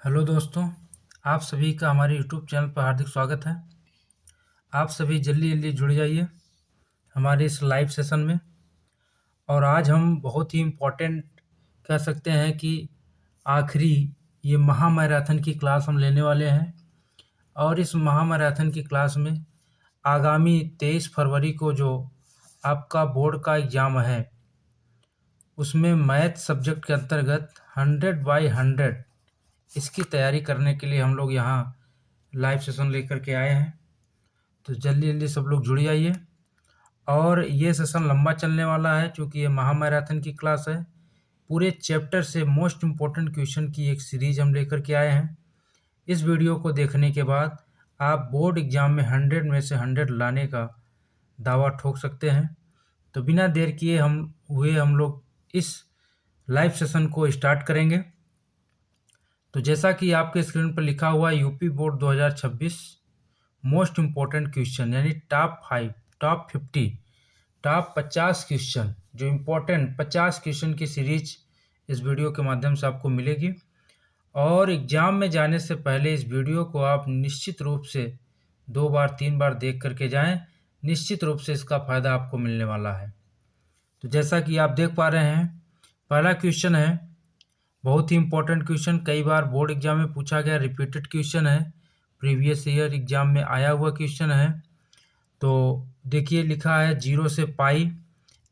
Hello दोस्तों, आप सभी का हमारे यूट्यूब चैनल पर हार्दिक स्वागत है। आप सभी जल्दी जल्दी जुड़ जाइए हमारे इस लाइव सेशन में। और आज हम बहुत ही इम्पोर्टेंट कह सकते हैं कि आखिरी ये महामैराथन की क्लास हम लेने वाले हैं। और इस महामैराथन की क्लास में आगामी 23 फरवरी को जो आपका बोर्ड का एग्ज़ाम है, उसमें मैथ सब्जेक्ट के अंतर्गत 100/100 इसकी तैयारी करने के लिए हम लोग यहाँ लाइव सेशन लेकर के आए हैं। तो जल्दी जल्दी सब लोग जुड़ जाइए। और ये सेशन लंबा चलने वाला है क्योंकि ये महामैराथन की क्लास है। पूरे चैप्टर से मोस्ट इम्पोर्टेंट क्वेश्चन की एक सीरीज हम लेकर के आए हैं। इस वीडियो को देखने के बाद आप बोर्ड एग्जाम में 100 में से 100 लाने का दावा ठोक सकते हैं। तो बिना देर किए हम लोग इस लाइव सेशन को स्टार्ट करेंगे। तो जैसा कि आपके स्क्रीन पर लिखा हुआ है, UP board 2026 most important question, यानी टॉप 5, टॉप 50, टॉप 50 क्वेश्चन, जो इम्पोर्टेंट 50 क्वेश्चन की सीरीज इस वीडियो के माध्यम से आपको मिलेगी। और एग्ज़ाम में जाने से पहले इस वीडियो को आप निश्चित रूप से 2 बार 3 बार देख करके जाएं। निश्चित रूप से इसका फ़ायदा आपको मिलने वाला है। तो जैसा कि आप देख पा रहे हैं, पहला क्वेश्चन है बहुत ही इम्पोर्टेंट क्वेश्चन, कई बार बोर्ड एग्जाम में पूछा गया, रिपीटेड क्वेश्चन है, प्रीवियस ईयर एग्जाम में आया हुआ क्वेश्चन है। तो देखिए लिखा है 0 से पाई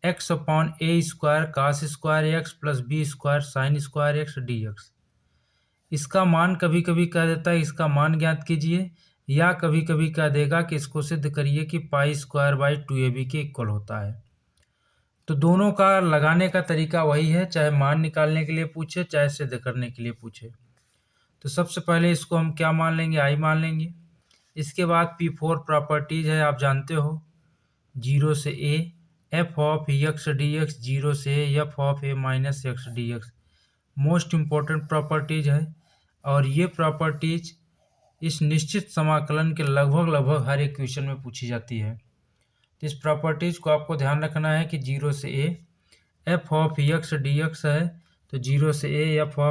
x/a² cos² x + b² sin² x dx। इसका मान कभी कभी कह देता है इसका मान ज्ञात कीजिए, या कभी कभी कह देगा कि इसको सिद्ध करिए कि π²/2ab के इक्वल होता है। तो दोनों का लगाने का तरीका वही है, चाहे मान निकालने के लिए पूछे चाहे सिद्ध करने के लिए पूछे। तो सबसे पहले इसको हम क्या मान लेंगे, आई मान लेंगे। इसके बाद P4 प्रॉपर्टीज है, आप जानते हो, 0 से a f(x) dx, 0 से f(a - x) dx most important properties है। और ये प्रॉपर्टीज इस निश्चित समाकलन के लगभग हर एक क्वेश्चन में पूछी जाती है। तो इस प्रॉपर्टीज को आपको ध्यान रखना है कि 0 से a f(x) dx है, तो 0 से a f(a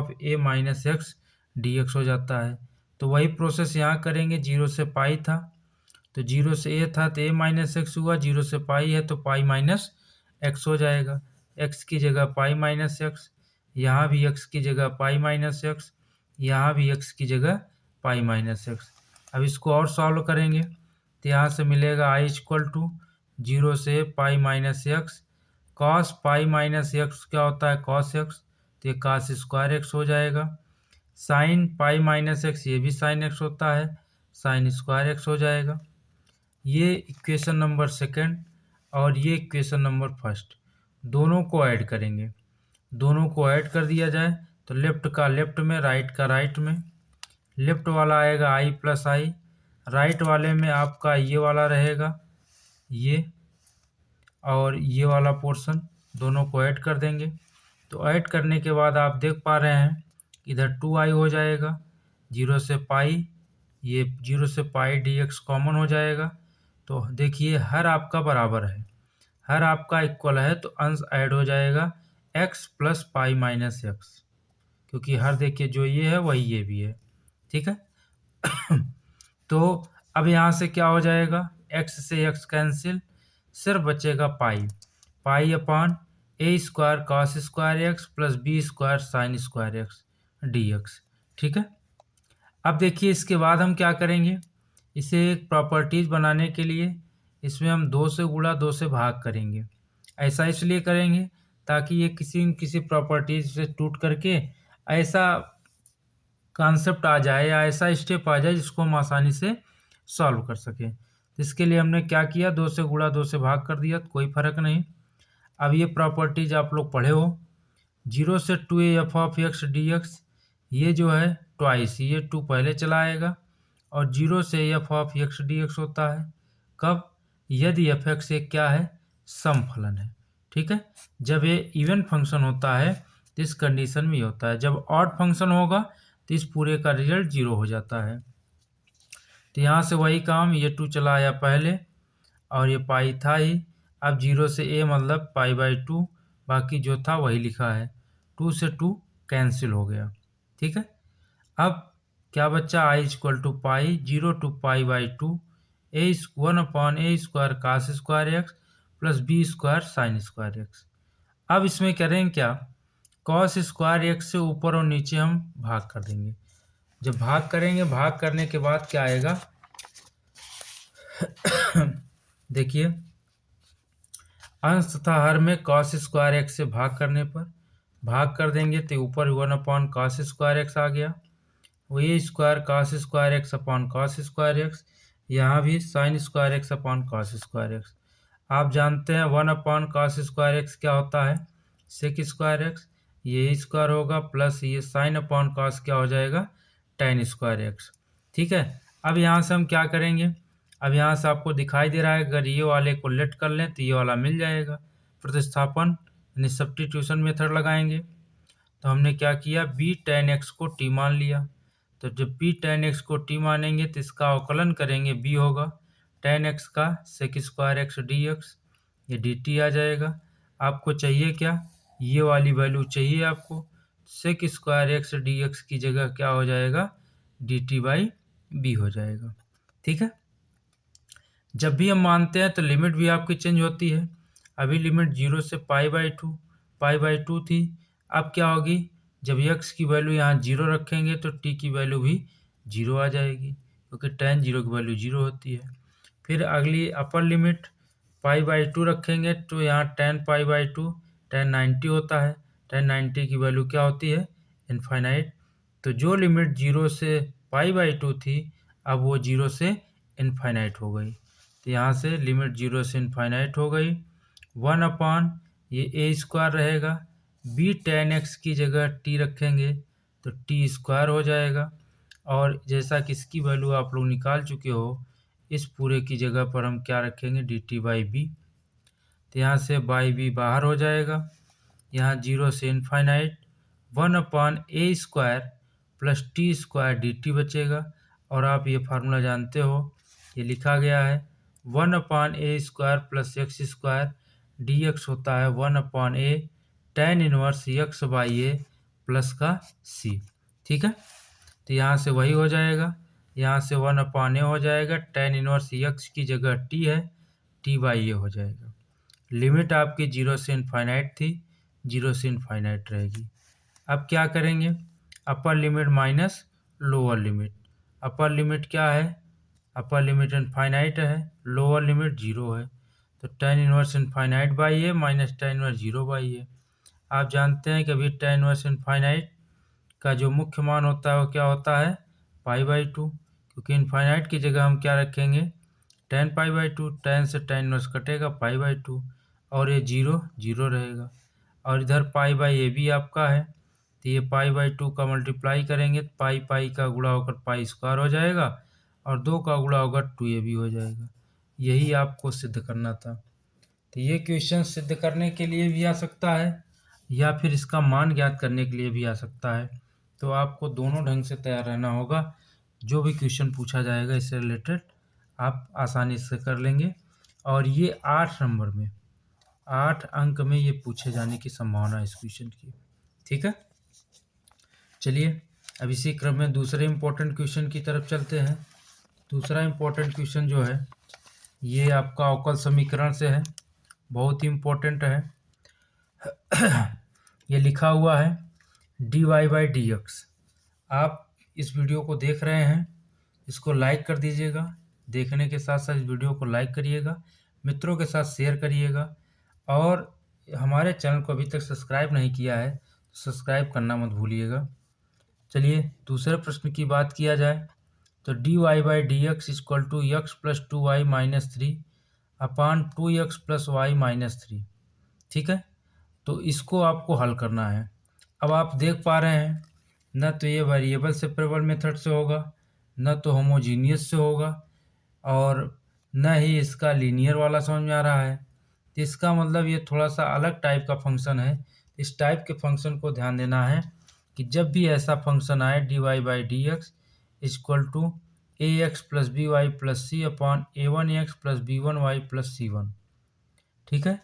- x) dx हो जाता है। तो वही प्रोसेस यहाँ करेंगे। 0 से पाई था तो 0 से a था तो a - x हुआ, 0 से पाई है तो π - x हो जाएगा। x की जगह π - x, यहाँ भी x की जगह π - x, यहाँ भी x की जगह π - x। अब इसको और सॉल्व करेंगे तो यहाँ से मिलेगा i = 0 से π - x, cos π - x क्या होता है cos x, तो ये cos² x हो जाएगा। sin π - x, ये भी sin x होता है, sin² x हो जाएगा। ये इक्वेशन नंबर सेकंड और ये इक्वेशन नंबर फर्स्ट, दोनों को ऐड करेंगे। दोनों को ऐड कर दिया जाए तो लेफ्ट का लेफ्ट में, राइट का राइट में। लेफ्ट वाला आएगा i + i, राइट वाले में आपका ये वाला रहेगा ये, और ये वाला पोर्शन, दोनों को ऐड कर देंगे। तो ऐड करने के बाद आप देख पा रहे हैं इधर 2i हो जाएगा। 0 से पाई, ये 0 से पाई dx कॉमन हो जाएगा। तो देखिए हर आपका बराबर है, हर आपका इक्वल है, तो अंश ऐड हो जाएगा x + π - x, क्योंकि हर देखिए जो ये है वही ये भी है, ठीक है। तो अब यहाँ से क्या हो जाएगा, x से x कैंसिल, सिर्फ बचेगा पाई, π/a² cos² x + b² sin² x dx, ठीक है। अब देखिए इसके बाद हम क्या करेंगे, इसे एक प्रॉपर्टीज बनाने के लिए इसमें हम 2 से गुणा 2 से भाग करेंगे। ऐसा इसलिए करेंगे ताकि ये किसी न किसी प्रॉपर्टीज से टूट करके ऐसा कॉन्सेप्ट आ जाए या ऐसा स्टेप आ जाए जिसको हम आसानी से सॉल्व कर सकें। इसके लिए हमने क्या किया, 2 से गुणा 2 से भाग कर दिया, तो कोई फ़र्क नहीं। अब ये प्रॉपर्टीज आप लोग पढ़े हो। 0 से 2a f(x) dx, ये जो है ट्वाइस, ये 2 पहले चला आएगा, और 0 से f(x) dx होता है कब, यदि f(x) एक क्या है, सम फलन है, ठीक है। जब ये इवन फंक्शन होता है तो इस कंडीशन में होता है, जब ऑड फंक्शन होगा तो इस पूरे का रिजल्ट 0 हो जाता है। तो यहाँ से वही काम, ये 2 चला आया पहले और ये पाई था ही। अब 0 से a मतलब π/2, बाकी जो था वही लिखा है, 2 से 2 कैंसिल हो गया, ठीक है। अब क्या बच्चा I equal to pi 0 two pi by 2 1/a² cos square x plus b² sine square x. अब इसमें करेंगे क्या, कॉस स्क्वायर एक्स से ऊपर और नीचे हम भाग कर देंगे। जब भाग करेंगे, भाग करने के बाद क्या आएगा देखिए, अंश तथा हर में कॉस स्क्वायर एक्स से भाग करने पर भाग कर देंगे तो ऊपर 1/cos स्क्वायर एक्स आ गया, वो a² cos square x upon cos square x, यहाँ भी sign square x upon cos square x. आप जानते हैं 1/cos स्क्वायर एक्स क्या होता है, सेक स्क्वायर एक्स, ये स्क्वायर होगा प्लस ये साइन अपॉन कॉस क्या हो जाएगा, tan स्क्वायर एक्स। ठीक है, अब यहाँ से हम क्या करेंगे, अब यहाँ से आपको दिखाई दे रहा है, अगर ये वाले को लेट कर लें तो ये वाला मिल जाएगा, प्रतिस्थापन यानी सब्स्टिट्यूशन मेथड लगाएंगे। तो हमने क्या किया, b tan x को t मान लिया, तो जब b tan x को t मानेंगे तो इसका अवकलन करेंगे, b होगा tan x का सेक स्क्वायर एक्स dx, ये dt आ जाएगा। आपको चाहिए क्या, ये वाली वैल्यू चाहिए आपको, सेक स्क्वायर एक्स dx की जगह क्या हो जाएगा, dt बाई b हो जाएगा। ठीक है, जब भी हम मानते हैं तो लिमिट भी आपकी चेंज होती है। अभी लिमिट 0 से पाई बाई टू थी, अब क्या होगी, जब x की वैल्यू यहाँ 0 रखेंगे तो t की वैल्यू भी 0 आ जाएगी, क्योंकि tan 0 की वैल्यू 0 होती है। फिर अगली अपर लिमिट पाई/2 रखेंगे तो यहाँ tan पाई/2 tan 90 होता है, tan 90 की वैल्यू क्या होती है, इनफाइनाइट। तो जो लिमिट 0 से पाई/2 थी अब वो 0 से इनफाइनाइट हो गई, तो यहाँ से लिमिट 0 से इनफाइनाइट हो गई। 1/ ये a² रहेगा, b tan x की जगह t रखेंगे तो t² हो जाएगा, और जैसा कि इसकी वैल्यू आप लोग निकाल चुके हो, इस पूरे की जगह पर हम क्या रखेंगे, dt बाई b, तो यहाँ से बाई b बाहर हो जाएगा, यहाँ 0 से infinite 1/a² plus t² dt बचेगा। और आप ये फार्मूला जानते हो, ये लिखा गया है 1/a² प्लस x² dx होता है 1/a tan inverse x by a plus का c। ठीक है, तो यहाँ से वही हो जाएगा, यहाँ से 1/a हो जाएगा, tan इनवर्स x की जगह t है, t बाई a हो जाएगा। लिमिट आपकी 0 से इनफाइनाइट थी, 0 से इनफाइनाइट रहेगी। अब क्या करेंगे, upper limit minus lower limit. Upper limit क्या है, अपर लिमिट इनफाइनाइट है, लोअर लिमिट 0 है, तो tan inverse infinite by A minus tan inverse 0 by A. आप जानते हैं कि अभी tan इनवर्स इनफाइनाइट का जो मुख्य मान होता है वो क्या होता है, पाई/2, क्योंकि इनफाइनाइट की जगह हम क्या रखेंगे, tan पाई/2, tan से tan इनवर्स कटेगा पाई/2, और ये 0 0 रहेगा, और इधर पाई/a भी आपका है, तो ये पाई/2 का मल्टीप्लाई करेंगे तो पाई का गुणा होकर पाई² हो जाएगा, और 2 का गुणा होकर 2a भी हो जाएगा। यही आपको सिद्ध करना था। तो ये क्वेश्चन सिद्ध करने के लिए भी आ सकता है या फिर इसका मान ज्ञात करने के लिए भी आ सकता है, तो आपको दोनों ढंग से तैयार रहना होगा। जो भी क्वेश्चन पूछा जाएगा इससे रिलेटेड आप आसानी से कर लेंगे, और ये 8 नंबर में 8 अंक में ये पूछे जाने की संभावना है इस क्वेश्चन की। ठीक है, चलिए अब इसी क्रम में दूसरे इम्पोर्टेंट क्वेश्चन की तरफ चलते हैं। दूसरा इम्पोर्टेंट क्वेश्चन जो है ये आपका अवकल समीकरण से है, बहुत ही इम्पोर्टेंट है। ये लिखा हुआ है dy/dx। आप इस वीडियो को देख रहे हैं, इसको लाइक कर दीजिएगा, देखने के साथ साथ इस वीडियो को लाइक करिएगा, मित्रों के साथ शेयर करिएगा, और हमारे चैनल को अभी तक सब्सक्राइब नहीं किया है तो सब्सक्राइब करना मत भूलिएगा। चलिए दूसरे प्रश्न की बात किया जाए तो dy/dx equal to x plus 2y minus 3 upon 2x plus Y minus 3। ठीक है, तो इसको आपको हल करना है। अब आप देख पा रहे हैं, न तो ये वेरिएबल सेपरेबल मेथड से होगा, न तो होमोजीनियस से होगा, और न ही इसका लीनियर वाला समझ में आ रहा है। तो इसका मतलब ये थोड़ा सा अलग टाइप का फंक्शन है। इस टाइप के फंक्शन को ध्यान देना है कि जब भी ऐसा फंक्शन आए dy/dx equal to ax plus B Y plus C upon a1x plus b1y plus c1। ठीक है,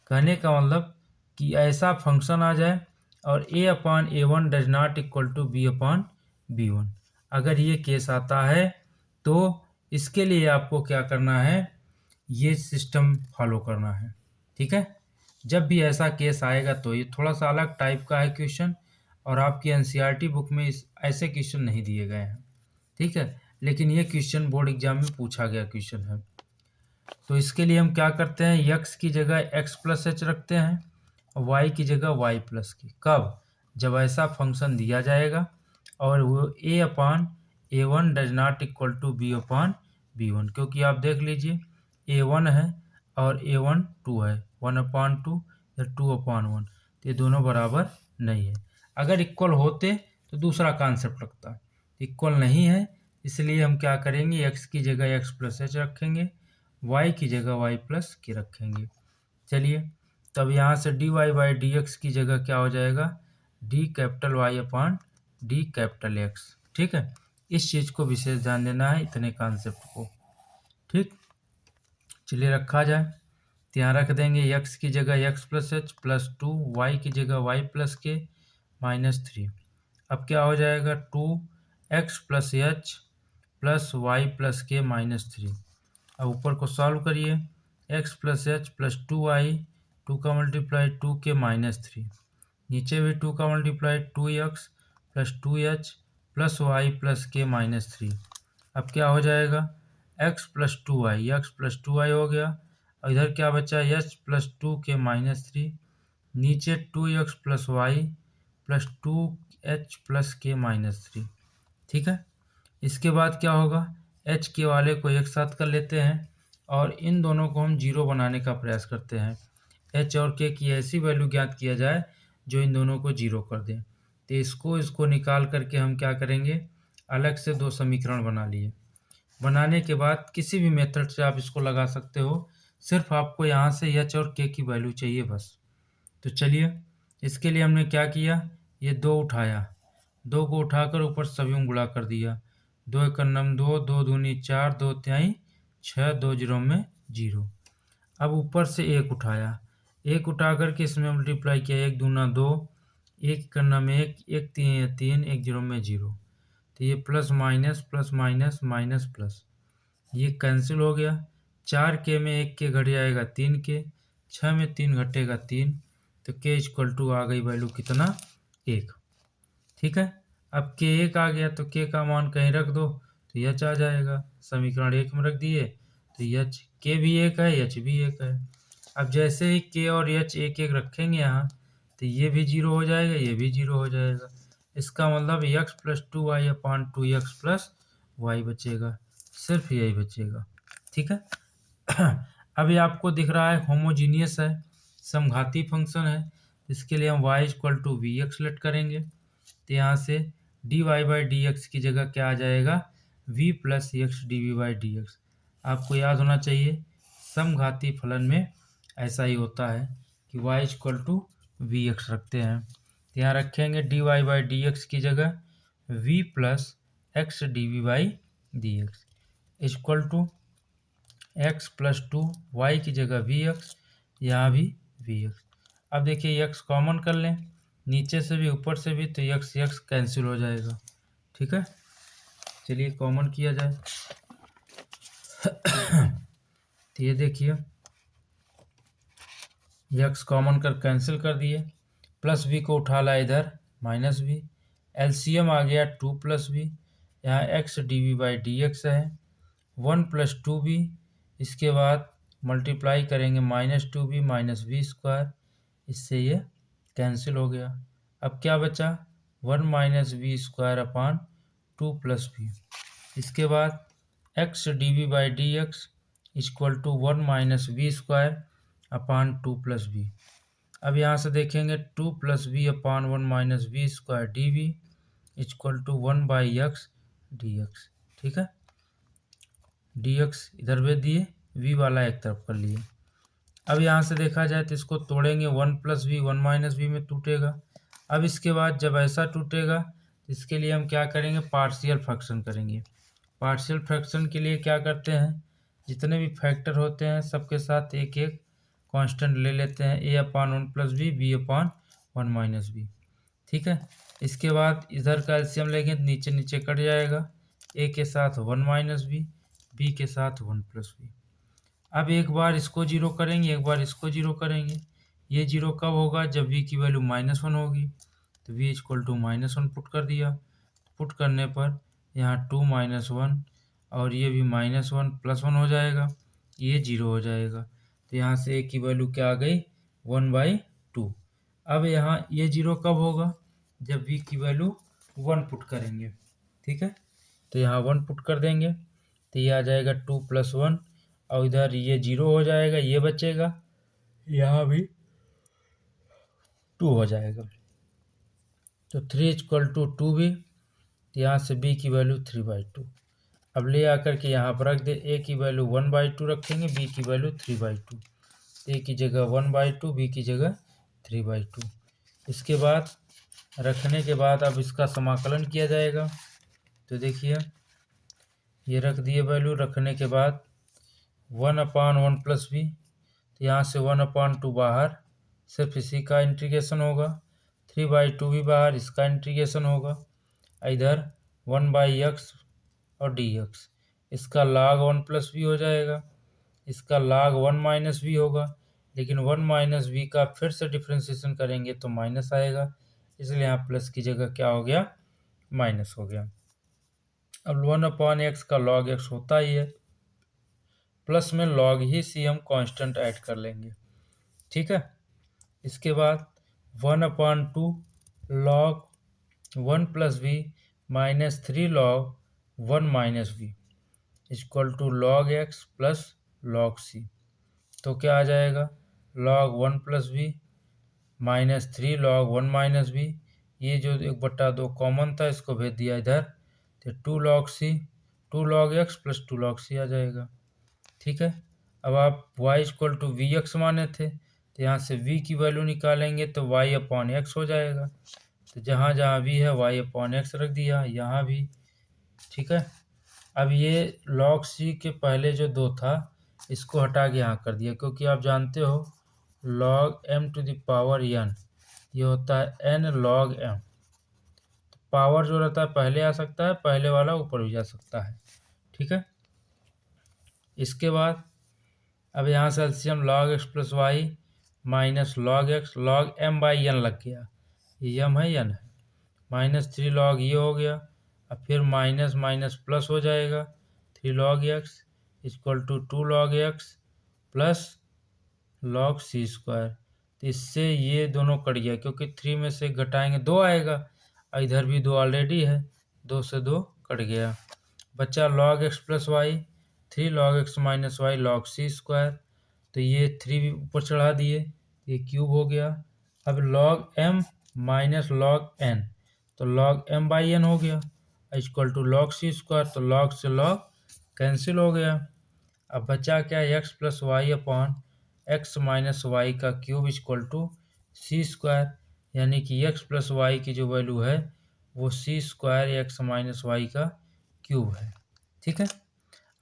कहने का मतलब कि ऐसा फंक्शन आ जाए और a/a1 does not equal to b/b1। अगर ये केस आता है तो इसके लिए आपको क्या करना है, ये सिस्टम फॉलो करना है। ठीक है, जब भी ऐसा केस आएगा तो ये थोड़ा सा अलग टाइप का है क्वेश्चन, और आपकी एनसीईआरटी बुक में ऐसे क्वेश्चन नहीं दिए गए हैं। ठीक है, लेकिन ये क्वेश्चन बोर्ड एग्जाम में पूछा गया क्वेश्चन है। तो इसके लिए हम क्या करते हैं, यक्स की जगह एक्स प्लस एच रखते हैं और वाई की जगह वाई प्लस की। कब, जब ऐसा फंक्शन दिया जाएगा और वो A upon A one does not equal to B upon B one, क्योंकि आप देख लीजिए ए वन है और ए वन टू है, वन अपान टू या टू अपान वन, तो ये दोनों बराबर नहीं है। अगर इक्वल होते तो दूसरा कॉन्सेप्ट लगता, इक्वल नहीं है, इसलिए हम क्या करेंगे, एक्स की जगह एक्स प्लस एच रखेंगे, वाई की जगह वाई प्लस के रखेंगे। चलिए, तब यहाँ से D Y by D x की जगह क्या हो जाएगा, D capital Y upon D capital X. ठीक है, इस चीज़ को विशेष ध्यान देना है, इतने कॉन्सेप्ट को। ठीक, चलिए रखा जाए, तो यहाँ रख देंगे एक्स की जगह X plus H plus two, Y की जगह Y plus K minus three. अब क्या हो जाएगा, two x plus H plus Y plus K minus three. अब ऊपर को सॉल्व करिए, X plus H plus two Y, two का multiply two K minus three, नीचे भी टू का multiply two x plus two H plus Y plus K minus three. अब क्या हो जाएगा, एक्स प्लस टू वाई हो गया, और इधर क्या बचा, H plus two K minus three, नीचे two x plus Y plus two H plus K minus three. ठीक है, इसके बाद क्या होगा, एच के वाले को एक साथ कर लेते हैं और इन दोनों को हम जीरो बनाने का प्रयास करते हैं। एच और के की ऐसी वैल्यू ज्ञात किया जाए जो इन दोनों को जीरो कर दें। तो इसको निकाल करके हम क्या करेंगे, अलग से दो समीकरण बना लिए। बनाने के बाद किसी भी मेथड से आप इसको लगा सकते हो, सिर्फ आपको यहाँ से एच और के की वैल्यू चाहिए बस। तो चलिए, इसके लिए हमने क्या किया, ये दो उठाया, दो को उठाकर ऊपर सभी में गुणा कर दिया, दो एक नम दो, दो दूनी चार, दो त्याई छः, दो जीरो में जीरो। अब ऊपर से एक उठाया, एक उठा करके इसमें मल्टीप्लाई किया, एक दूना दो, एक करना में एक, एक तीन तीन, एक जीरो में जीरो। तो ये प्लस माइनस माइनस प्लस, ये कैंसिल हो गया। चार के में एक के घट जाएगा तीन के, छः में तीन घटेगा तीन, तो के इक्वल टू आ गई वैल्यू कितना, एक। ठीक है, अब के एक आ गया तो के का मान कहीं रख दो तो एच आ जाएगा, समीकरण एक में रख दिए तो एच, के भी एक है एच भी एक है। अब जैसे ही के और एच एक एक रखेंगे यहाँ, तो ये भी जीरो हो जाएगा, ये भी जीरो हो जाएगा। इसका मतलब X plus two Y upon two x plus Y बचेगा, सिर्फ यही बचेगा। ठीक है, अब ये आपको दिख रहा है होमोजीनियस है, समघाती फंक्शन है, इसके लिए हम y equal to v x let करेंगे। तो यहाँ से D Y by D x की जगह क्या आ जाएगा, v plus x d v by D x. आपको याद होना चाहिए समघाती फलन में ऐसा ही होता है कि y equal to v x रखते हैं। तो यहाँ रखेंगे d Y by D x की जगह v plus x d v by D x equal to x plus two, Y की जगह वी एक्स, यहाँ भी वी एक्स। अब देखिए x कॉमन कर लें, नीचे से भी ऊपर से भी, तो x कैंसिल हो जाएगा। ठीक है, चलिए कॉमन किया जाए। तो ये देखिए x कॉमन कर कैंसिल कर दिए, प्लस v को उठा ला इधर माइनस v, एलसीएम आ गया टू प्लस v, यहाँ x d v by D x है, वन प्लस टू v, इसके बाद मल्टीप्लाई करेंगे minus two v minus v square, इससे ये कैंसिल हो गया। अब क्या बचा, one minus v square upon two plus v, इसके बाद x d v by D x equal to one minus v square upon two plus v. अब यहाँ से देखेंगे two plus V upon one minus v square d v equal to one by x d x. ठीक है, D x इधर भेज दिए, we वाला एक तरफ कर लिए। अब यहाँ से देखा जाए तो इसको तोड़ेंगे, one plus v one minus v में टूटेगा। अब इसके बाद जब ऐसा टूटेगा इसके लिए हम क्या करेंगे, पार्शियल फ्रैक्शन करेंगे। पार्शियल फ्रैक्शन के लिए क्या करते हैं, जितने भी फैक्टर होते हैं सबके साथ एक एक कांस्टेंट ले लेते हैं, A upon one plus V, B upon one minus V. ठीक है। इसके बाद इधर का एलसीएम लेंगे तो नीचे नीचे कट जाएगा, ए के साथ 1 माइनस बी के साथ 1 प्लस बी। अब एक बार इसको जीरो करेंगे, एक बार इसको जीरो करेंगे। ये जीरो कब होगा? जब v की वैल्यू -1 होगी। तो v इक्वल टू -1 पुट कर दिया। पुट करने पर यहाँ 2 - 1 और ये भी -1 + 1 हो जाएगा, ये 0 हो जाएगा। तो यहाँ से a की वैल्यू क्या आ गई? 1/2। अब यहाँ ये 0 कब होगा? जब v की वैल्यू 1 पुट करेंगे। ठीक है, तो यहाँ 1 पुट कर देंगे तो ये आ जाएगा 2 + 1 और इधर ये 0 हो जाएगा, ये बचेगा, यहाँ भी 2 हो जाएगा। तो 3 = 2 भी, यहाँ से b की वैल्यू 3/2। अब ले आकर के यहाँ पर रख दे, a की वैल्यू 1/2 रखेंगे, b की वैल्यू 3/2। a की जगह 1/2, b की जगह 3/2। इसके बाद रखने के बाद अब इसका समाकलन किया जाएगा। तो देखिए ये रख दिए वैल्यू, रखने के बाद 1/1 + b, तो यहाँ से 1/2 बाहर, सिर्फ इसी का इंटीग्रेशन होगा। 3/2 भी बाहर, इसका इंटीग्रेशन होगा। इधर 1/x और dx, इसका log 1 + b हो जाएगा, इसका log 1 - b होगा। लेकिन 1 - b का फिर से डिफ्रेंसिएशन करेंगे तो माइनस आएगा, इसलिए यहाँ प्लस की जगह क्या हो गया? माइनस हो गया। अब 1/x का log x होता ही है, प्लस में log ही c हम कांस्टेंट ऐड कर लेंगे। ठीक है, इसके बाद 1/2 log 1 + b -3 log 1 - b = log x + log c। तो क्या आ जाएगा? log 1 + b -3 log 1 - b, ये जो 1/2 कॉमन था इसको भेज दिया इधर, तो 2 log c, 2 log x + 2 log c आ जाएगा। ठीक है, अब आप y = vx माने थे, तो यहाँ से v की वैल्यू निकालेंगे तो y/x हो जाएगा। तो जहाँ जहाँ v है y/x रख दिया, यहाँ भी। ठीक है, अब ये log c के पहले जो 2 था इसको हटा के यहाँ कर दिया, क्योंकि आप जानते हो log m⁴n ये होता है n log m। तो पावर जो रहता है पहले आ सकता है, पहले वाला ऊपर भी जा सकता है। ठीक है, इसके बाद अब यहाँ से LCM log x + y -log x log m/n लग गया, ये m है n है, -3 log ये हो गया। अब फिर माइनस माइनस प्लस हो जाएगा, 3 log x = 2 log x + log c²। तो इससे ये दोनों कट गया, क्योंकि 3 में से घटाएंगे 2 आएगा, और इधर भी 2 ऑलरेडी है, 2 से 2 कट गया। बचा log x + y, 3 log x - y log c²। तो ये 3 भी ऊपर चढ़ा दिए, ये क्यूब हो गया। अब log m - log n, तो log m/n हो गया, = log c²। तो log से log कैंसिल हो गया। अब बचा क्या? x + y/x - y का क्यूब = c², यानी कि x + y की जो वैल्यू है वो c² x - y का क्यूब है। ठीक है,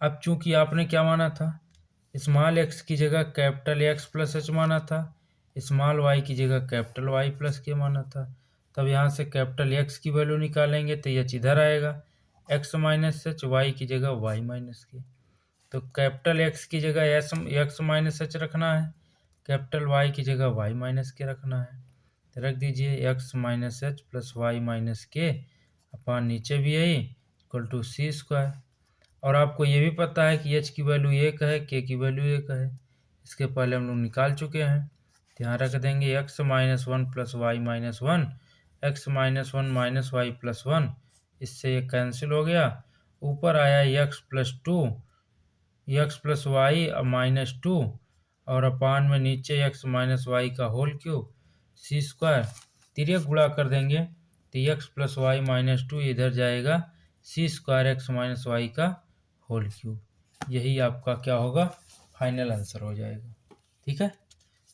अब चूंकि आपने क्या माना था? स्मॉल x की जगह कैपिटल X + h माना था, स्मॉल y की जगह कैपिटल Y + k माना था। तब यहाँ से कैपिटल X की वैल्यू निकालेंगे तो h इधर आएगा, x - h, y की जगह y - k। तो कैपिटल X की जगह x - h रखना है, कैपिटल Y की जगह y - k रखना है। तो रख दीजिए x - h + y - k अपन नीचे भी यही = c²। और आपको ये भी पता है कि h की वैल्यू 1 है, k की वैल्यू 1 है, इसके पहले हम लोग निकाल चुके हैं। तो यहाँ रख देंगे x - 1 + y - 1, x - 1 - y + 1, इससे ये कैंसिल हो गया। ऊपर आया x + 2, x + y - 2, और अपान में नीचे x - y का होल क्यूब c²। तिर्यक गुणा कर देंगे तो x + y - 2 इधर जाएगा, c² x - y का होल क्यूब। यही आपका क्या होगा? फाइनल आंसर हो जाएगा। ठीक है,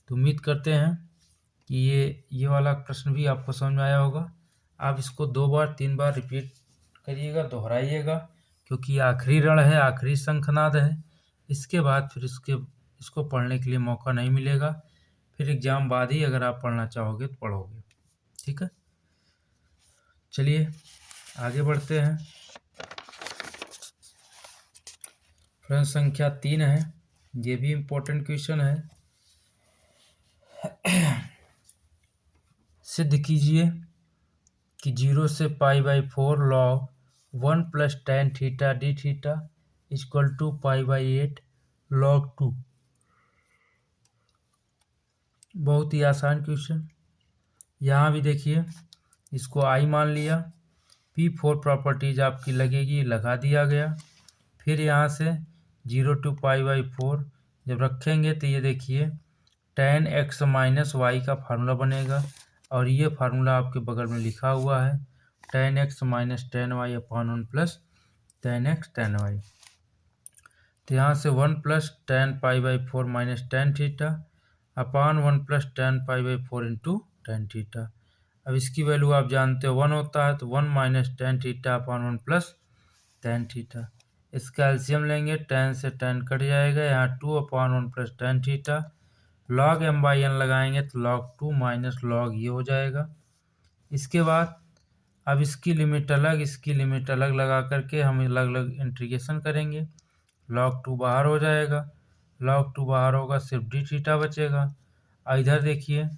तो उम्मीद करते हैं कि ये वाला प्रश्न भी आपको समझ में आया होगा। आप इसको 2 बार 3 बार रिपीट करिएगा, दोहराइएगा, क्योंकि आखिरी रण है, आखिरी शंखनाद है। इसके बाद फिर इसको पढ़ने के लिए मौका नहीं मिलेगा, फिर एग्जाम बाद ही अगर आप पढ़ना चाहोगे तो पढ़ोगे। ठीक है, चलिए आगे बढ़ते हैं। प्रश्न संख्या 3 है, ये भी इम्पोर्टेंट क्वेश्चन है। सिद्ध कीजिए कि 0 से π/4 log 1 + tan theta d theta equal to π/8 log 2। बहुत ही आसान क्वेश्चन। यहाँ भी देखिए, इसको आई मान लिया, P4 प्रॉपर्टीज आपकी लगेगी, लगा दिया गया। फिर यहाँ से 0 to π/4 जब रखेंगे तो ये देखिए tan x - y का फार्मूला बनेगा, और ये फार्मूला आपके बगल में लिखा हुआ है, tan x - tan y upon 1 + tan x tan y। तो यहाँ से 1 + tan π/4 - tan theta upon 1 + tan π/4 into tan theta. अब इसकी वैल्यू आप जानते हो 1 होता है, तो 1 - tan theta upon 1 + tan theta. इसका एलसीएम लेंगे, tan से tan कट जाएगा, यहाँ 2 upon 1 + tan theta. log m/n लगाएंगे तो log 2 - log ये हो जाएगा। इसके बाद अब इसकी लिमिट अलग, इसकी लिमिट अलग लगा करके हम अलग अलग इंटीग्रेशन करेंगे। log 2 बाहर हो जाएगा, log 2 बाहर होगा, सिर्फ d थीटा बचेगा। और इधर देखिए,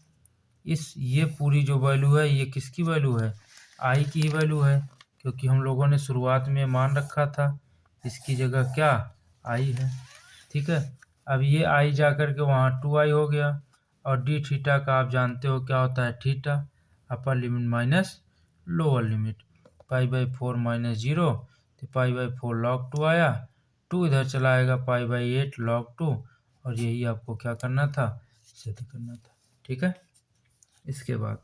ये पूरी जो वैल्यू है ये किसकी वैल्यू है, आई की ही वैल्यू है, क्योंकि हम लोगों ने शुरुआत में मान रखा था, इसकी जगह क्या आई है। ठीक है, अब ये आई जा कर के वहाँ 2i हो गया, और d थीटा का आप जानते हो क्या होता है, theta upper limit minus lower limit. π/4 - 0 तो π/4 log 2 आया, 2 इधर चला आएगा, π/8 log 2, और यही आपको क्या करना था, सिद्ध करना था। ठीक है, इसके बाद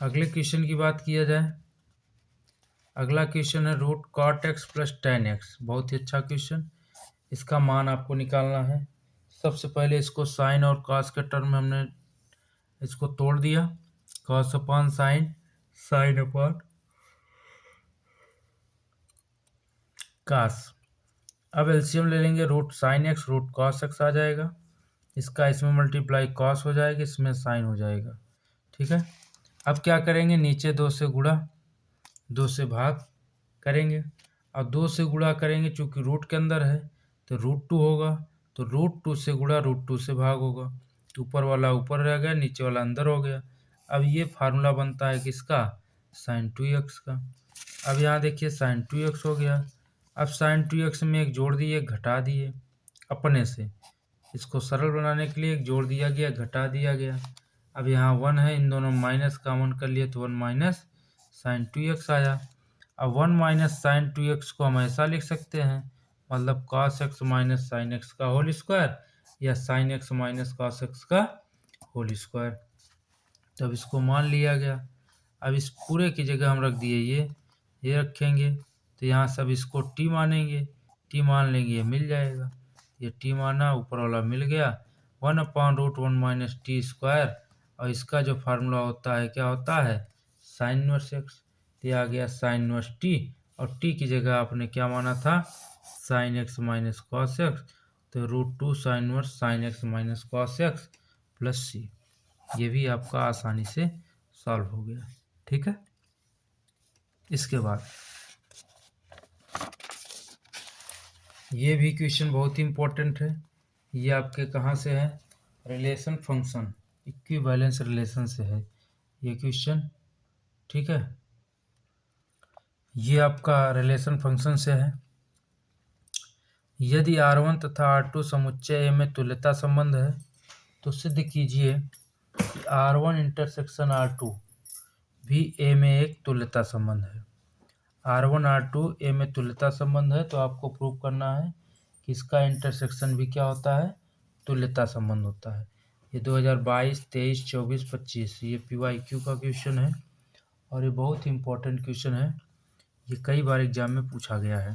अगले क्वेश्चन की बात किया जाए। अगला क्वेश्चन है √cot x + tan x। बहुत ही अच्छा क्वेश्चन। इसका मान आपको निकालना है। सबसे पहले इसको साइन और कॉस के टर्म में हमने इसको तोड़ दिया, cos upon sine, sine upon cos. अब एलसीएम ले लेंगे, √sin x √cos x आ जाएगा, इसका इसमें मल्टीप्लाई कॉस हो जाएगा, इसमें साइन हो जाएगा। ठीक है, अब क्या करेंगे, नीचे 2 से गुणा, 2 से भाग करेंगे, और 2 से गुणा करेंगे, चूंकि रूट के अंदर है तो √2 होगा, तो √2 से गुणा √2 से भाग होगा, तो ऊपर वाला ऊपर रह गया, नीचे वाला अंदर हो गया। अब ये फार्मूला बनता है किसका, sin 2x का। अब यहाँ देखिए sin 2x हो गया। अब sin 2x में एक जोड़ दिए, घटा दिए अपने से, इसको सरल बनाने के लिए एक जोड़ दिया गया, घटा दिया गया। अब यहाँ 1 है, इन दोनों माइनस कॉमन कर लिए तो 1 - sin 2x आया। अब 1 - sin 2x को हम ऐसा लिख सकते हैं, मतलब cos x - sin x का होल स्क्वायर, या sin x - cos x का होल स्क्वायर। तब इसको मान लिया गया। अब इस पूरे की जगह हम रख दिए, ये रखेंगे, तो यहाँ सब इसको t मानेंगे, t मान लेंगे, ये मिल जाएगा, ये t माना, ऊपर वाला मिल गया, 1/√1 - t²। और इसका जो फार्मूला होता है क्या होता है, sin 1x। ये आ गया sin 1t, और t की जगह आपने क्या माना था, sin x - cos x, तो √2 sin 1 sin x - cos x + c। ये भी आपका आसानी से सॉल्व हो गया। ठीक है, इसके बाद ये भी क्वेश्चन बहुत ही इम्पोर्टेंट है। ये आपके कहाँ से है, रिलेशन फंक्शन, इक्विवेलेंस रिलेशन से है ये क्वेश्चन। ठीक है, ये आपका रिलेशन फंक्शन से है। यदि R1 तथा R2 समुच्चय A में तुल्यता संबंध है, तो सिद्ध कीजिए कि R1 इंटरसेक्शन R2 भी A में एक तुल्यता संबंध है। R1 R2 A में तुल्यता संबंध है, तो आपको प्रूव करना है कि इसका इंटरसेक्शन भी क्या होता है, तुल्यता संबंध होता है। ये 2022, 23, 24, 25 ये PYQ का क्वेश्चन है, और ये बहुत ही इम्पोर्टेंट क्वेश्चन है, ये कई बार एग्जाम में पूछा गया है।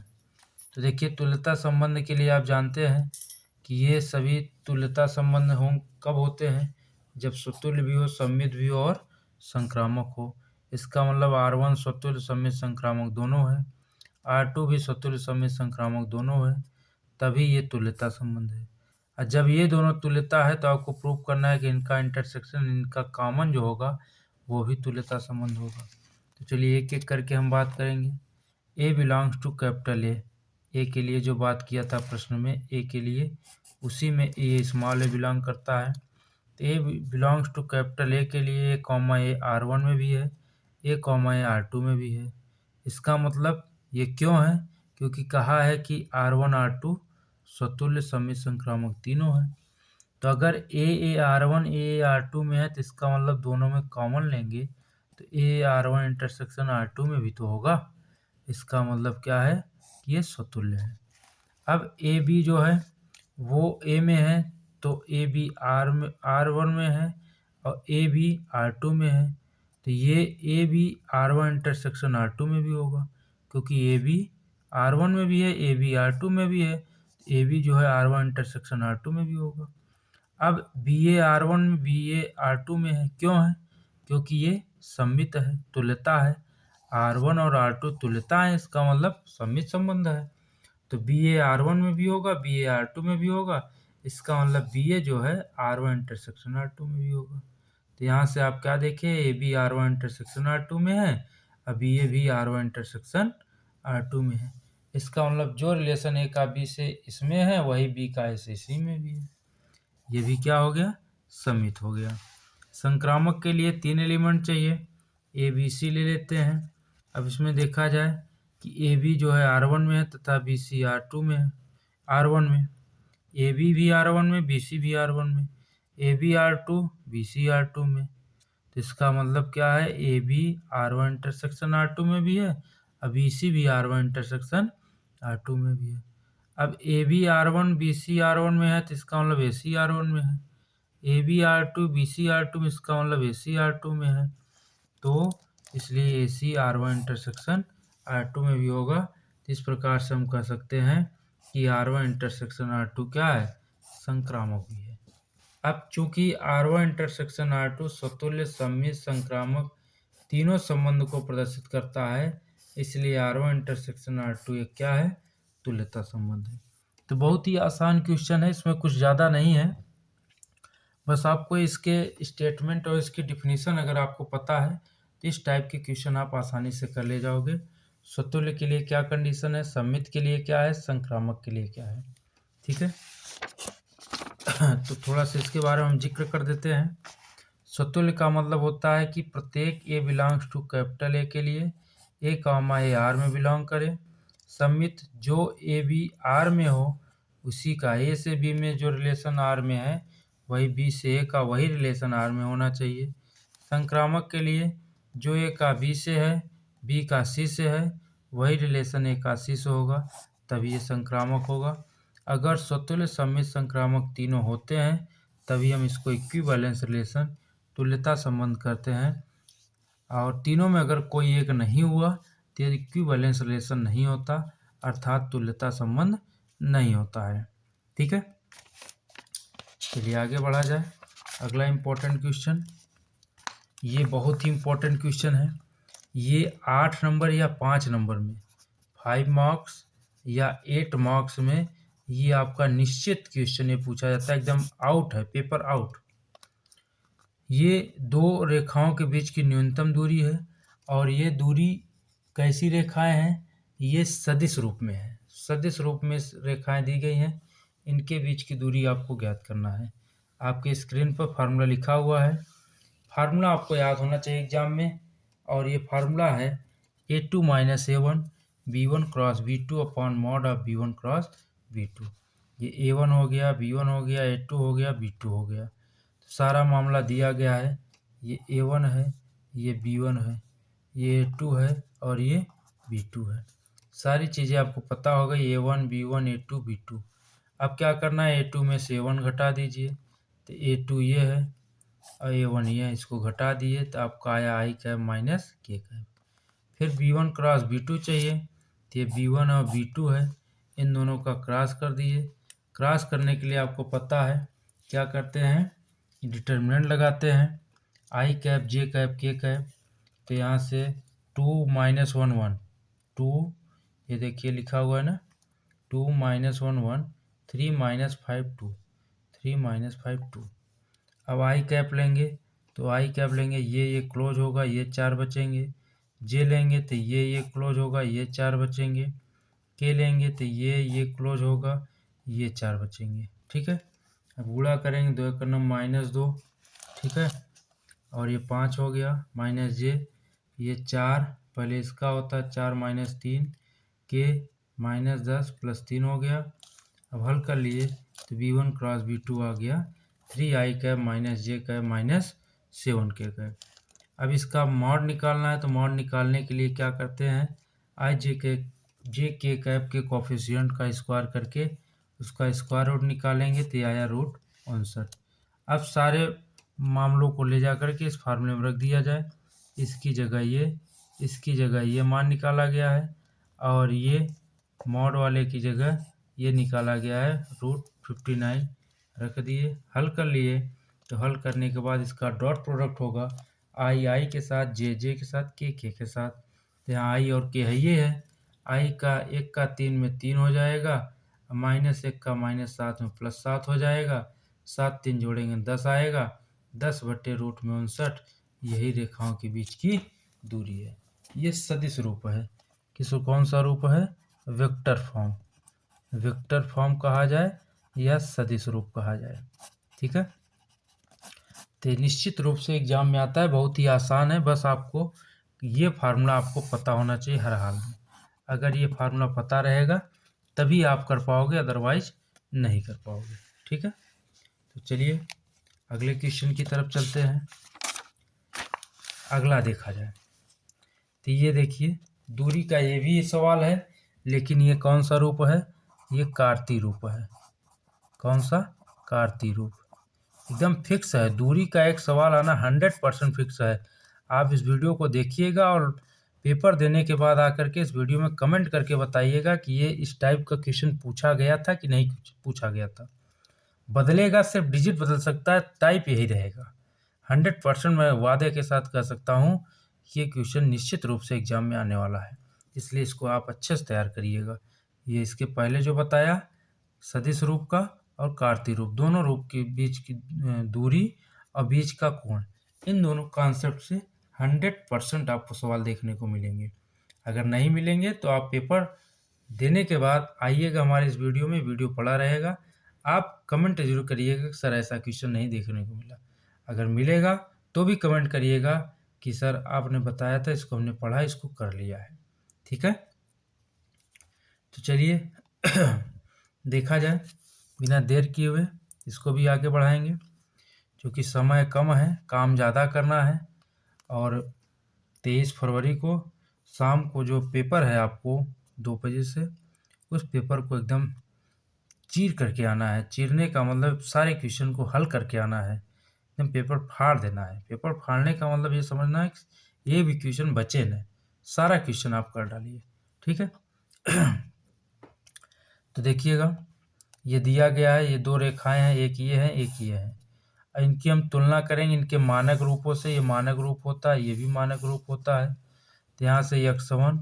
तो देखिए, तुल्यता संबंध के लिए आप जानते हैं कि ये सभी तुल्यता संबंध कब होते हैं, जब स्वतुल्य भी हो, सममित भी हो, और संक्रामक हो। इसका मतलब R1 स्वतुल्य सममित संक्रामक दोनों है, R2 भी स्वतुल्य सममित संक्रामक दोनों है, तभी ये तुल्यता संबंध है। और जब ये दोनों तुल्यता है तो आपको प्रूव करना है कि इनका इंटरसेक्शन, इनका कॉमन जो होगा वो भी तुल्यता संबंध होगा। तो चलिए एक एक करके हम बात करेंगे। ए बिलोंग्स टू कैपिटल ए के लिए जो बात किया था प्रश्न में, ए के लिए उसी में ए स्मॉल ए बिलोंग करता है। तो ए बिलोंग्स टू कैपिटल ए के लिए ए कॉमा ए R1 में भी है, ए कॉमा ए R2 में भी है। इसका मतलब ये क्यों है? क्योंकि कहा है कि R1 R2 स्वतुल्य सममित संक्रामक तीनों है। तो अगर ए R1 ए R2 में है तो इसका मतलब दोनों में कॉमन लेंगे तो ए R1 इंटरसेक्शन R2 में भी तो होगा। इसका मतलब क्या है कि ये स्वतुल्य है। अब ए बी जो है वो ए में है तो ए बी R1 में है और ए बी R2 में है, तो ये A B R1 intersection R2 में भी होगा, क्योंकि ए बी R1 में भी है, ए बी R2 में भी है, ए बी जो है R1 इंटरसेक्शन R2 में भी होगा। अब बी ए R1 में बी ए R2 में है, क्यों है? क्योंकि ये सममित है, तुल्यता है। R1 और R2 तुल्यता है, इसका मतलब सममित संबंध है। तो बी ए R1 में भी होगा, बी ए R2 में भी होगा, इसका मतलब बी ए जो है R1 इंटरसेक्शन R2 में भी होगा। तो यहाँ से आप क्या देखें, A B R1 intersection R2 में है और बी ए भी R1 इंटरसेक्शन R2 में है। इसका मतलब जो रिलेशन ए का बी से इसमें है वही बी का ए से इसी में भी है। ये भी क्या हो गया? सममित हो गया। संक्रामक के लिए 3 एलिमेंट चाहिए, ए बी सी ले लेते हैं। अब इसमें देखा जाए कि ए बी जो है R1 में है तथा बी सी R2 में है, R1 में, ए बी भी R1 में, बी सी भी R1 में, A B R2 B C R2 में। तो इसका मतलब क्या है, A B R1 intersection R2 में भी है और बी सी भी R1 इंटरसेक्शन R2 में भी है। अब A B R1 B C R1 में है तो इसका मतलब ए सी R1 में है, A B R2 B C R2 में, इसका मतलब ए सी R2 में है। तो इसलिए ए सी R1 इंटरसेक्शन R2 में भी होगा। तो इस प्रकार से हम कह सकते हैं कि R1 इंटरसेक्शन R2 क्या है? संक्रामक भी है। अब चूंकि R1 इंटरसेक्शन R2 स्वतुल्य सममित संक्रामक तीनों संबंध को प्रदर्शित करता है, इसलिए R1 इंटरसेक्शन R2 एक क्या है? तुल्यता संबंध है। तो बहुत ही आसान क्वेश्चन है, इसमें कुछ ज़्यादा नहीं है, बस आपको इसके स्टेटमेंट और इसकी डिफिनीशन अगर आपको पता है तो इस टाइप के क्वेश्चन आप आसानी से कर ले जाओगे। स्वतुल्य के लिए क्या कंडीशन है, सममित के लिए क्या है, संक्रामक के लिए क्या है, ठीक है। तो थोड़ा सा इसके बारे में हम जिक्र कर देते हैं। स्वतुल्य का मतलब होता है कि प्रत्येक ए बिलोंग्स टू कैपिटल ए के लिए ए कॉमा ए आर में बिलोंग करे। सममित जो ए बी आर में हो उसी का ए से बी में जो रिलेशन आर में है वही बी से ए का वही रिलेशन आर में होना चाहिए। संक्रामक के लिए जो ए का बी से है, बी का सी से है, वही रिलेशन ए का सी से होगा, तभी ये संक्रामक होगा। अगर स्वतुल्य सममित संक्रामक तीनों होते हैं तभी हम इसको इक्विवेलेंस रिलेशन, तुल्यता संबंध करते हैं। और तीनों में अगर कोई एक नहीं हुआ तो इक्विवेलेंस रिलेशन नहीं होता, अर्थात तुल्यता संबंध नहीं होता है, ठीक है। चलिए आगे बढ़ा जाए। अगला इम्पोर्टेंट क्वेश्चन, ये बहुत ही इम्पोर्टेंट क्वेश्चन है। ये 8 नंबर या 5 नंबर में, 5 मार्क्स या 8 मार्क्स में ये आपका निश्चित क्वेश्चन ये पूछा जाता है, एकदम आउट है, पेपर आउट। ये दो रेखाओं के बीच की न्यूनतम दूरी है और ये दूरी कैसी रेखाएं हैं, ये सदिश रूप में है, सदिश रूप में रेखाएं दी गई हैं, इनके बीच की दूरी आपको ज्ञात करना है। आपके स्क्रीन पर फार्मूला लिखा हुआ है, फार्मूला आपको याद होना चाहिए एग्जाम में, और ये फार्मूला है A2 minus A1 B1 cross B2 upon mod of B1 cross B2। ये A1 हो गया, B1 हो गया, A2 हो गया, B2 हो गया। तो सारा मामला दिया गया है, ये A1 है, ये B1 है, ये A2 है और ये B2 है। सारी चीज़ें आपको पता हो गई, A1 B1 A2 B2। अब क्या करना है, A2 में से A1 घटा दीजिए तो A2 ये है और A1 ये है, इसको घटा दिए तो आपका आया आई कैप माइनस के कैप। फिर B1 क्रॉस B2 चाहिए तो ये B1 और B2 है, इन दोनों का क्रॉस कर दिए। क्रॉस करने के लिए आपको पता है क्या करते हैं, डिटर्मिनेंट लगाते हैं, आई कैप जे कैप के कैप। तो यहाँ से 2 माइनस 1 1 2, ये देखिए लिखा हुआ है ना, 2 माइनस 1 1, 3 माइनस 5 2। 3 माइनस 5 2। अब आई कैप लेंगे तो आई कैप लेंगे, ये क्लोज होगा, ये 4 बचेंगे। जे लेंगे तो ये क्लोज होगा, ये 4 बचेंगे। के लेंगे तो ये क्लोज होगा, ये 4 बचेंगे। ठीक है, अब गुणा करेंगे, 2 एक -2। ठीक है, और ये 5 हो गया, माइनस जे, ये 4, पहले इसका होता है 4 माइनस 3 के -10 प्लस 3 हो गया। अब हल कर लिए तो b1 क्रॉस b2 आ गया 3i कैप माइनस जे कैप माइनस 7k कैप। अब इसका मॉड निकालना है, तो मॉड निकालने के लिए क्या करते हैं, आई जे के कैप के कोफिशिएंट का स्क्वायर करके उसका स्क्वायर रूट निकालेंगे तो ये आया √59। अब सारे मामलों को ले जा करके इस फार्मूले में रख दिया जाए। इसकी जगह ये मान निकाला गया है, और ये मॉड वाले की जगह ये निकाला गया है √59 रख दिए। हल कर लिए, तो हल करने के बाद इसका डॉट प्रोडक्ट होगा आई के साथ, जे के साथ, के साथ। तो यहाँ आई और के है, ये है आई का 1 का 3 में 3 हो जाएगा, -1 का -7 में +7 हो जाएगा, 7 3 जोड़ेंगे 10 आएगा, 10/√59 यही रेखाओं के बीच की दूरी है। ये सदिश रूप है। किसको कौन सा रूप है, वेक्टर फॉर्म, वेक्टर फॉर्म कहा जाए या सदिश रूप कहा जाए। ठीक है, तो निश्चित रूप से एग्जाम में आता है, बहुत ही आसान है। बस आपको ये फार्मूला आपको पता होना चाहिए हर हाल में। अगर ये फार्मूला पता रहेगा तभी आप कर पाओगे, अदरवाइज नहीं कर पाओगे। ठीक है, तो चलिए अगले क्वेश्चन की तरफ चलते हैं। अगला देखा जाए तो ये देखिए, दूरी का ये भी सवाल है, लेकिन ये कौन सा रूप है, ये कार्तीय रूप है। कौन सा, कार्तीय रूप, एकदम फिक्स है। दूरी का एक सवाल आना 100% फिक्स है। आप इस वीडियो को देखिएगा और पेपर देने के बाद आकर के इस वीडियो में कमेंट करके बताइएगा कि ये इस टाइप का क्वेश्चन पूछा गया था कि नहीं पूछा गया था। बदलेगा, सिर्फ डिजिट बदल सकता है, टाइप यही रहेगा। 100% मैं वादे के साथ कह सकता हूँ कि ये क्वेश्चन निश्चित रूप से एग्जाम में आने वाला है, इसलिए इसको आप अच्छे से तैयार करिएगा। ये इसके पहले जो बताया सदिश रूप का और कार्तीय रूप, दोनों रूप के बीच की दूरी और बीच का कोण, इन दोनों कॉन्सेप्ट से 100% आपको सवाल देखने को मिलेंगे। अगर नहीं मिलेंगे तो आप पेपर देने के बाद आइएगा हमारे इस वीडियो में, वीडियो पड़ा रहेगा, आप कमेंट जरूर करिएगा सर ऐसा क्वेश्चन नहीं देखने को मिला। अगर मिलेगा तो भी कमेंट करिएगा कि सर आपने बताया था, इसको हमने पढ़ा, इसको कर लिया है। ठीक है, तो चलिए देखा जाए, बिना देर किए हुए इसको भी आगे बढ़ाएंगे, क्योंकि समय कम है, काम ज़्यादा करना है। और 23 फरवरी को शाम को जो पेपर है आपको 2 बजे से, उस पेपर को एकदम चीर करके आना है। चीरने का मतलब सारे क्वेश्चन को हल करके आना है, एकदम पेपर फाड़ देना है। पेपर फाड़ने का मतलब ये समझना है कि ये भी क्वेश्चन बचे नहीं, सारा क्वेश्चन आप कर डालिए। ठीक है तो देखिएगा, ये दिया गया है, ये 2 रेखाएं हैं, एक ये है एक ये है। इनकी हम तुलना करेंगे इनके मानक रूपों से। ये मानक रूप होता है, ये भी मानक रूप होता है। तो यहाँ से x1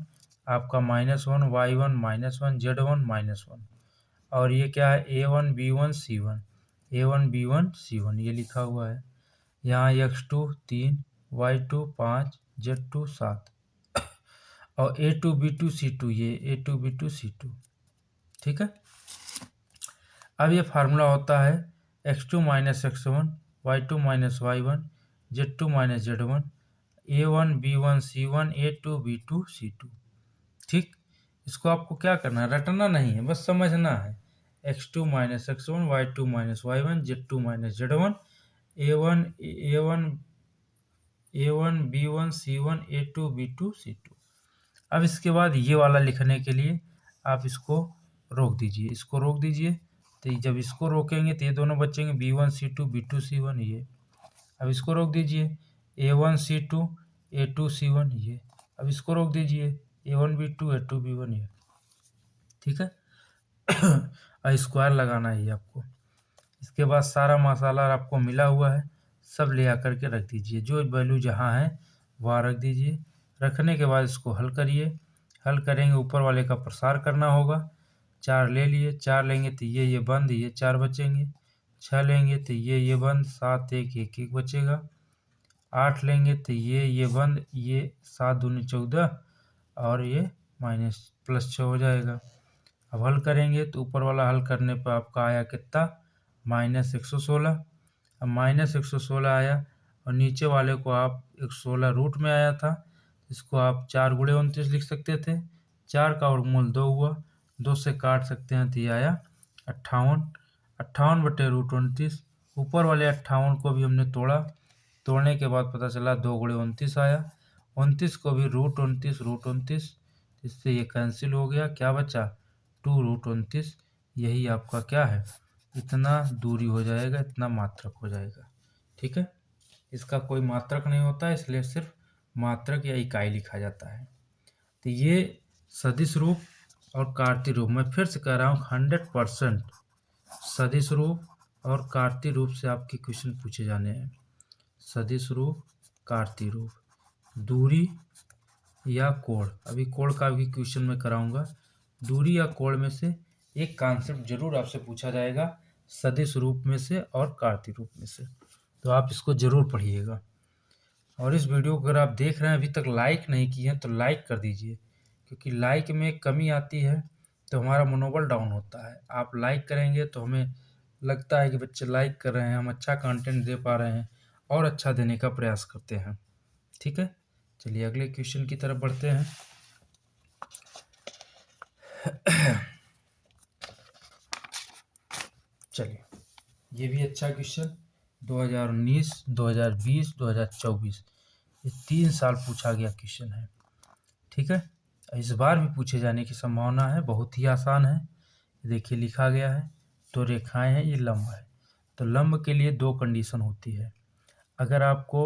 आपका -1, y1 -1, z1 -1, और ये क्या है, a1 b1 c1, a1 b1 c1 ये लिखा हुआ है। यहाँ x2 3, y2 5, z2 7, और a2 b2 c2, ये a2 b2 c2। ठीक है, अब ये फार्मूला होता है x2 - x1, y2 - y1, z2 - z1, a1 b1 c1, a2 b2 c2। ठीक, इसको आपको क्या करना है, रटना नहीं है, बस समझना है। x2 - x1, y2 - y1, z2 - z1, a1 b1 c1, a2 b2 c2। अब इसके बाद ये वाला लिखने के लिए आप इसको रोक दीजिए, इसको रोक दीजिए। तो जब इसको रोकेंगे तो ये दोनों बचेंगे, b1 c2 b2 c1 ये। अब इसको रोक दीजिए, a1 c2 a2 c1 ये। अब इसको रोक दीजिए, a1 b2 a2 b1 ये। ठीक है और स्क्वायर लगाना है ये आपको। इसके बाद सारा मसाला आपको मिला हुआ है, सब ले आकर के रख दीजिए, जो वैल्यू जहाँ है वहाँ रख दीजिए। रखने के बाद इसको हल करिए। हल करेंगे, ऊपर वाले का प्रसार करना होगा। 4 ले लिए, 4 लेंगे तो ये बंद, ये 4 बचेंगे। 6 लेंगे तो ये बंद, 7 1 1 1 बचेगा। 8 लेंगे तो ये बंद, ये 7 दूनी 14 और ये +6 हो जाएगा। अब हल करेंगे तो ऊपर वाला हल करने पर आपका आया कितना, -116। अब -116 आया और नीचे वाले को आप 116 रूट में आया था, इसको आप 4 × 29 लिख सकते थे। 4 का वर्गमूल 2 हुआ, 2 से काट सकते हैं तो ये आया 58। 58/√29। ऊपर वाले 58 को भी हमने तोड़ा, तोड़ने के बाद पता चला 2 × 29 आया। 29 को भी √29, इससे ये कैंसिल हो गया, क्या बचा 2√29। यही आपका क्या है, इतना दूरी हो जाएगा, इतना मात्रक हो जाएगा। ठीक है, इसका कोई मात्रक नहीं होता है, इसलिए सिर्फ मात्रक या इकाई लिखा जाता है। तो ये सदिश रूप और कार्तीय रूप, मैं फिर से कह रहा हूँ 100% सदिश रूप और कार्तीय रूप से आपके क्वेश्चन पूछे जाने हैं। सदिश रूप, कार्तीय रूप, दूरी या कोण, अभी कोण का भी क्वेश्चन मैं कराऊंगा। दूरी या कोण में से एक कॉन्सेप्ट जरूर आपसे पूछा जाएगा, सदिश रूप में से और कार्तीय रूप में से, तो आप इसको जरूर पढ़िएगा। और इस वीडियो को अगर आप देख रहे हैं अभी तक लाइक नहीं किए हैं तो लाइक कर दीजिए, क्योंकि लाइक में कमी आती है तो हमारा मनोबल डाउन होता है। आप लाइक करेंगे तो हमें लगता है कि बच्चे लाइक कर रहे हैं, हम अच्छा कंटेंट दे पा रहे हैं और अच्छा देने का प्रयास करते हैं। ठीक है, चलिए अगले क्वेश्चन की तरफ बढ़ते हैं। चलिए, ये भी अच्छा क्वेश्चन 2019, 2020, 2024, ये 3 साल पूछा गया क्वेश्चन है। ठीक है, इस बार भी पूछे जाने की संभावना है, बहुत ही आसान है। देखिए लिखा गया है, तो रेखाएं हैं, ये लंब है। तो लंब के लिए 2 कंडीशन होती है। अगर आपको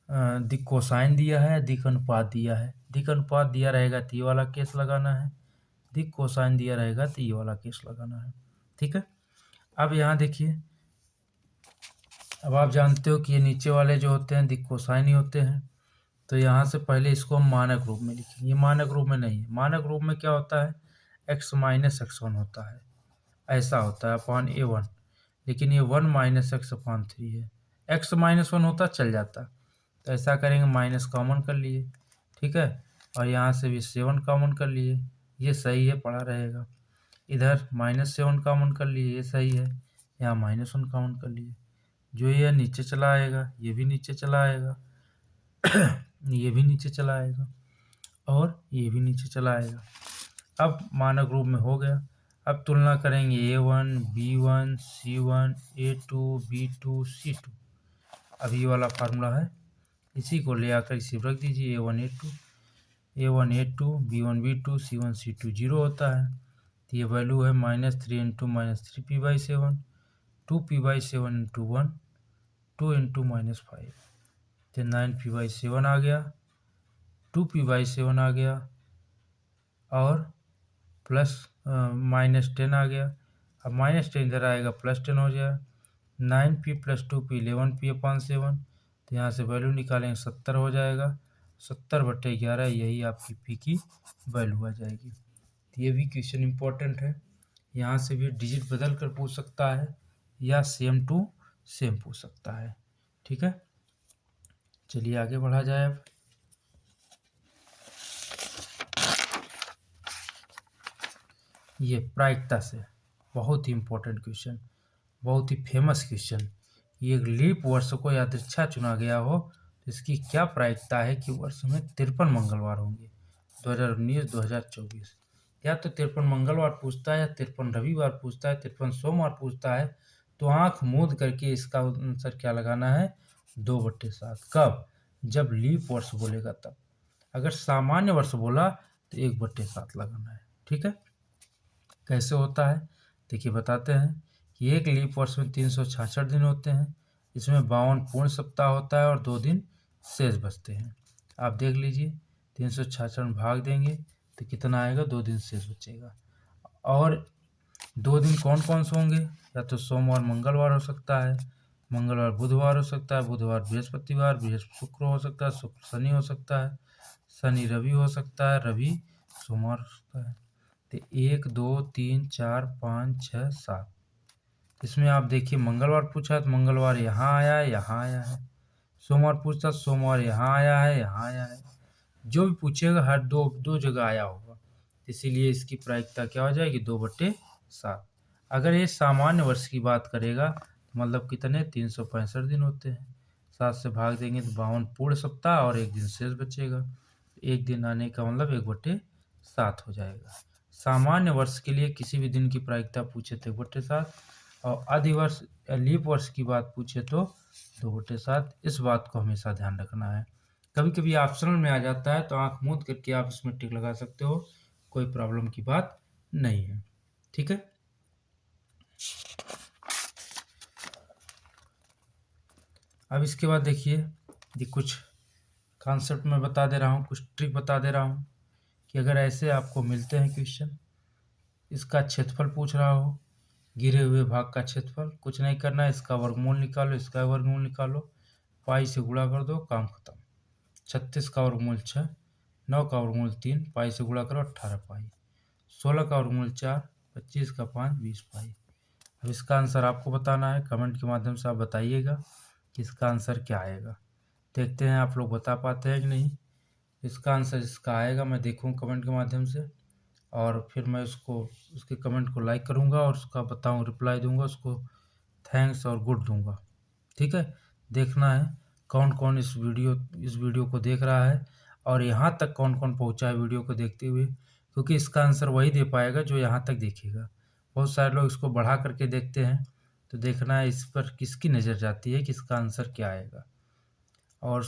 दिक् कोसाइन दिया है, दिक् अनुपात दिया है, दिक् अनुपात दिया रहेगा तो ये वाला केस लगाना है, दिक् कोसाइन दिया रहेगा तो ये वाला केस लगाना है। ठीक है, अब यहाँ देखिए, अब आप जानते हो कि ये नीचे वाले जो होते हैं दिक् कोसाइन ही होते हैं, तो यहाँ से पहले इसको हम मानक रूप में लिखेंगे। ये मानक रूप में नहीं है, मानक रूप में क्या होता है, x - x1 होता है, ऐसा होता है अपॉन a1, लेकिन ये 1 - x/3 है। x - 1 होता चल जाता, तो ऐसा करेंगे, माइनस कॉमन कर लिए। ठीक है, और यहाँ से भी 7 कॉमन कर लिए, ये सही है, पड़ा रहेगा। इधर -7 कॉमन कर लिए, ये सही है, यहाँ -1 कॉमन कर लिए, जो ये नीचे चला आएगा, ये भी नीचे चला आएगा, ये भी नीचे चला आएगा और ये भी नीचे चला आएगा। अब मानक रूप में हो गया। अब तुलना करेंगे a1, b1, c1, a2, b2, c2। अब ये वाला फार्मूला है, इसी को ले आकर इसी रख दीजिए, a1 a2, b1 b2, c1 c2 0 होता है, तो ये वैल्यू है -3 × -3p/7, 2p/7 × 1, 2 × -5, तो 9p/7 आ गया, 2p/7 आ गया और प्लस -10 आ गया। अब -10 इधर आएगा, +10 हो जाएगा, 9p + 2p 11p/7, तो यहाँ से वैल्यू निकालेंगे 70 हो जाएगा, 70/11, यही आपकी p की वैल्यू आ जाएगी। तो ये भी क्वेश्चन इम्पोर्टेंट है, यहाँ से भी डिजिट बदल कर पूछ सकता है या सेम टू सेम पूछ सकता है। ठीक है, चलिए आगे बढ़ा जाए। अब ये प्रायिकता से बहुत ही इम्पोर्टेंट क्वेश्चन, बहुत ही फेमस क्वेश्चन। ये एक लीप वर्ष को यादृच्छा चुना गया हो तो इसकी क्या प्रायिकता है कि वर्ष में 53 मंगलवार होंगे 2019-2024। या तो 53 मंगलवार पूछता है, या 53 रविवार पूछता है, 53 सोमवार पूछता है, तो आंख मूंद करके इसका आंसर क्या लगाना है, 2/7। कब, जब लीप वर्ष बोलेगा तब। अगर सामान्य वर्ष बोला तो 1/7 लगाना है। ठीक है, कैसे होता है देखिए, बताते हैं कि एक लीप वर्ष में 366 दिन होते हैं, इसमें 52 पूर्ण सप्ताह होता है और 2 दिन शेष बचते हैं। आप देख लीजिए, 366 में भाग देंगे तो कितना आएगा, 2 दिन शेष बचेगा। और 2 दिन कौन कौन से होंगे, या तो सोमवार मंगलवार हो सकता है, मंगलवार बुधवार हो सकता है, बुधवार बृहस्पतिवार, बृहस्पति शुक्र हो सकता है, शुक्र शनि हो सकता है, शनि रवि हो सकता है, रवि सोमवार हो सकता है। तो 1 2 3 4 5 6 7, इसमें आप देखिए मंगलवार पूछा तो मंगलवार यहाँ आया है, यहाँ आया है। सोमवार पूछता सोमवार यहाँ आया है, यहाँ आया है। जो भी पूछेगा हर दो दो जगह आया होगा, इसीलिए इसकी प्रायिकता क्या हो जाएगी 2/7। अगर ये सामान्य वर्ष की बात करेगा तो मतलब कितने 365 दिन होते हैं। 7 से भाग देंगे तो 52 पूर्ण सप्ताह और एक दिन शेष बचेगा। एक दिन आने का मतलब 1/7 हो जाएगा। सामान्य वर्ष के लिए किसी भी दिन की प्रायिकता पूछे तो 1/7 और अधिवर्ष या लीप वर्ष की बात पूछे तो 2/7। इस बात को हमेशा ध्यान रखना है। कभी कभी ऑप्शनल में आ जाता है तो आंख मूंद करके आप इसमें टिक लगा सकते हो, कोई प्रॉब्लम की बात नहीं है। ठीक है। अब इसके बाद देखिए ये कुछ कॉन्सेप्ट मैं बता दे रहा हूँ, कुछ ट्रिक बता दे रहा हूँ कि अगर ऐसे आपको मिलते हैं क्वेश्चन, इसका क्षेत्रफल पूछ रहा हो, गिरे हुए भाग का क्षेत्रफल, कुछ नहीं करना है, इसका वर्गमूल निकालो, इसका वर्गमूल निकालो, पाई से गुणा कर दो, काम खत्म। 36 का वर्गमूल 6, 9 का वर्गमूल 3, पाई से गुणा करो 18 पाई, 16 का वर्गमूल 4, 25 का 5, 20 पाई। अब इसका आंसर आपको बताना है, कमेंट के माध्यम से आप बताइएगा कि इसका आंसर क्या आएगा। देखते हैं आप लोग बता पाते हैं कि नहीं। इसका आंसर इसका आएगा, मैं देखूँ कमेंट के माध्यम से और फिर मैं उसके कमेंट को लाइक करूँगा और उसका बताऊँ रिप्लाई दूँगा, उसको थैंक्स और गुड दूँगा। ठीक है। देखना है कौन कौन इस वीडियो को देख रहा है और यहाँ तक कौन कौन पहुँचा है वीडियो को देखते हुए, क्योंकि इसका आंसर वही दे पाएगा जो यहाँ तक देखेगा। बहुत सारे लोग इसको बढ़ा करके देखते हैं, तो देखना है इस पर किसकी नज़र जाती है कि इसका आंसर क्या आएगा। और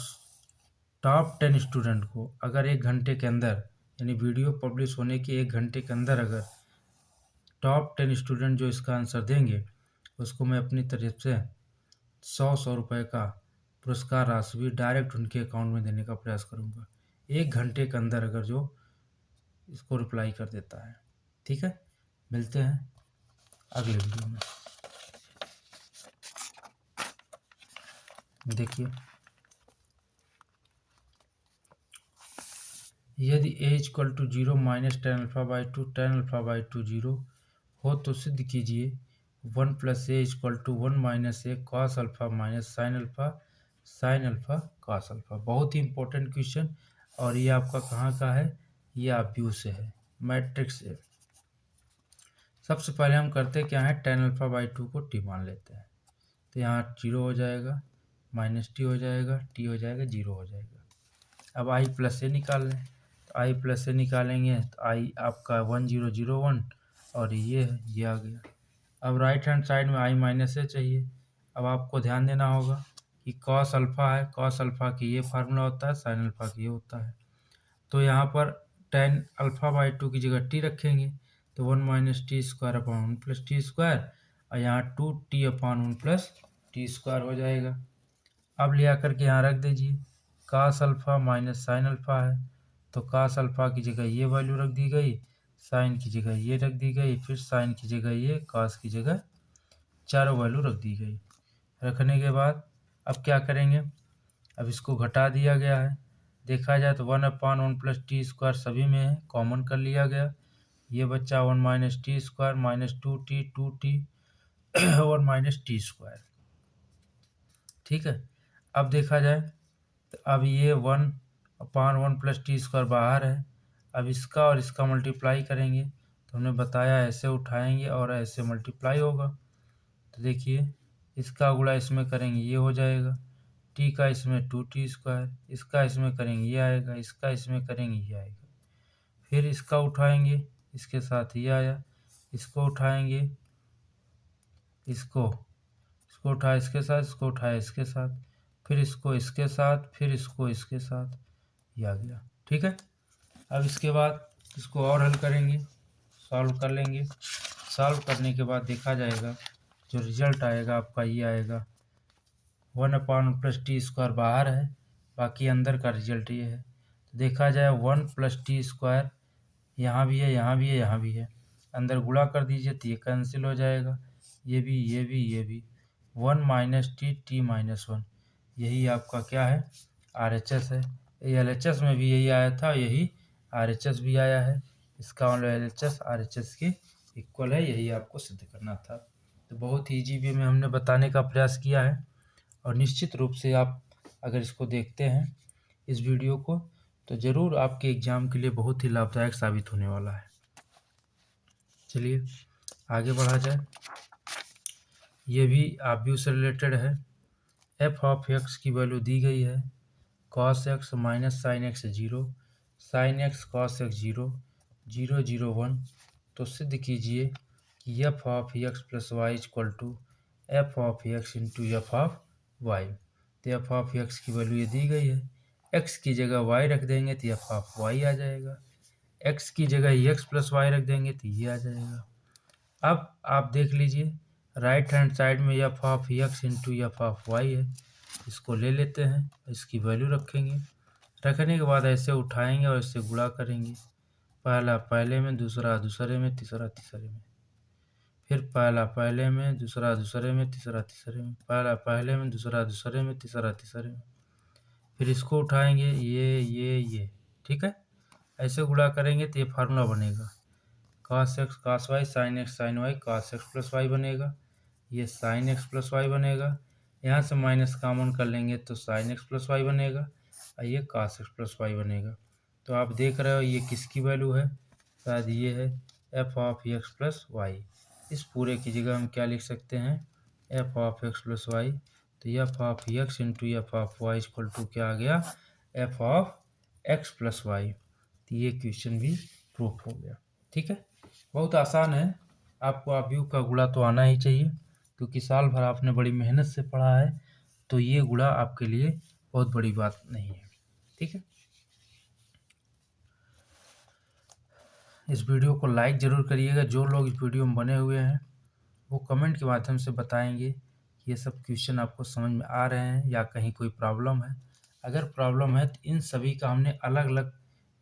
टॉप 10 स्टूडेंट को अगर 1 घंटे के अंदर, यानी वीडियो पब्लिश होने के 1 घंटे के अंदर अगर टॉप 10 स्टूडेंट जो इसका आंसर देंगे, उसको मैं अपनी तरफ से 100 रुपये का पुरस्कार राशि भी डायरेक्ट उनके अकाउंट में देने का प्रयास करूंगा, 1 घंटे के अंदर अगर जो इसको रिप्लाई कर देता है। ठीक है। मिलते हैं अगले वीडियो में। देखिए यदि a equal to 0 minus tan α/2 tan α/2 0 हो तो सिद्ध कीजिए 1 + a equal to 1 - a cos α minus sin α cos α। बहुत ही इंपॉर्टेंट क्वेश्चन, और ये आपका कहाँ का है, ये आप व्यू से है, मैट्रिक्स से। सबसे पहले हम करते क्या है, tan α/2 को t मान लेते हैं, तो यहाँ 0 हो जाएगा, -t हो जाएगा, t हो जाएगा 0 हो जाएगा। अब i + a निकाल लें, तो i + a निकालेंगे तो i आपका 1001 और ये आ गया। अब राइट हैंड साइड में i - a चाहिए। अब आपको ध्यान देना होगा कि cos α है, cos α की ये फार्मूला होता है, sin α की ये होता है। तो यहाँ पर tan α/2 की जगह t रखेंगे तो 1 - t² + 1 t² और यहाँ 2t/1 + t² हो जाएगा। अब ले आकर के यहाँ रख दीजिए, cos α माइनस sin α है, तो cos α की जगह ये वैल्यू रख दी गई, sin की जगह ये रख दी गई, फिर sin की जगह ये, cos की जगह चारों वैल्यू रख दी गई। रखने के बाद अब क्या करेंगे, अब इसको घटा दिया गया है। देखा जाए तो 1/1 + t² सभी में है, कॉमन कर लिया गया। ये बच्चा 1 - t² -2t 1 - t²। ठीक है। अब देखा जाए तो अब ये 1/1 + t² बाहर है। अब इसका और इसका मल्टीप्लाई करेंगे, तो हमने बताया ऐसे उठाएंगे और ऐसे मल्टीप्लाई होगा। तो देखिए इसका गुणा इसमें करेंगे ये हो जाएगा, t का इसमें 2t², इसका इसमें करेंगे ये आएगा, इसका इसमें करेंगे ये आएगा। फिर इसका उठाएंगे, इसके साथ ये आया, इसको उठाएंगे, इसको उठाया इसके साथ, इसको उठाया इसके साथ, फिर इसको इसके साथ, फिर इसको इसके साथ, ये आ गया। ठीक है। अब इसके बाद इसको और हल करेंगे, सॉल्व कर लेंगे। सॉल्व करने के बाद देखा जाएगा जो रिजल्ट आएगा आपका ये आएगा, 1/1 + t² बाहर है, बाकी अंदर का रिजल्ट ये है। तो देखा जाए 1 + t² यहाँ भी है, यहाँ भी है, यहाँ भी है, अंदर गुणा कर दीजिए तो ये कैंसिल हो जाएगा, ये भी, ये भी, ये भी। 1 - t t - 1, यही आपका क्या है, RHS है। ये LHS में भी यही आया था, यही RHS भी आया है। इसका मतलब LHS RHS के इक्वल है, यही आपको सिद्ध करना था। तो बहुत ही ईजी वे में हमने बताने का प्रयास किया है, और निश्चित रूप से आप अगर इसको देखते हैं इस वीडियो को, तो ज़रूर आपके एग्ज़ाम के लिए बहुत ही लाभदायक साबित होने वाला है। चलिए आगे बढ़ा जाए। ये भी ऑब्वियस से रिलेटेड है। एफ ऑफ एक्स की वैल्यू दी गई है cos x minus sin x 0, sin x cos x 0, 0 0 1। तो सिद्ध कीजिए कि f of x plus y equal to f of x into f of y. तो एफ ऑफ एक्स की वैल्यू ये दी गई है, एक्स की जगह वाई रख देंगे तो एफ ऑफ वाई आ जाएगा, एक्स की जगह एक्स प्लस वाई रख देंगे तो ये आ जाएगा। अब आप देख लीजिए राइट हैंड साइड में f of x into f of y है, इसको ले लेते हैं, इसकी वैल्यू रखेंगे, रखने के बाद ऐसे उठाएंगे और इससे गुणा करेंगे, पहला पहले में, दूसरा दूसरे में, तीसरा तीसरे में, फिर पहला पहले में, दूसरा दूसरे में, तीसरा तीसरे में, पहला पहले में, दूसरा दूसरे में, तीसरा तीसरे में, फिर इसको उठाएंगे ये, ठीक है। ऐसे गुणा करेंगे तो ये फार्मूला बनेगा cos x cos y sin x sin y cos x plus y बनेगा, ये sin x प्लस वाई बनेगा, यहाँ से माइनस कॉमन कर लेंगे तो sin x प्लस वाई बनेगा, और ये cos x प्लस वाई बनेगा। तो आप देख रहे हो ये किसकी वैल्यू है, शायद ये है f of x plus y. इस पूरे की जगह हम क्या लिख सकते हैं, f of x plus y. तो f of x into f of y equal to क्या आ गया, f of x plus y. तो ये क्वेश्चन भी प्रूफ हो गया। ठीक है, बहुत आसान है, आपको ऑब्यू का गुणा तो आना ही चाहिए, क्योंकि साल भर आपने बड़ी मेहनत से पढ़ा है, तो ये गुणा आपके लिए बहुत बड़ी बात नहीं है। ठीक है, इस वीडियो को लाइक ज़रूर करिएगा। जो लोग इस वीडियो में बने हुए हैं वो कमेंट के माध्यम से बताएंगे कि ये सब क्वेश्चन आपको समझ में आ रहे हैं या कहीं कोई प्रॉब्लम है। अगर प्रॉब्लम है तो इन सभी का हमने अलग अलग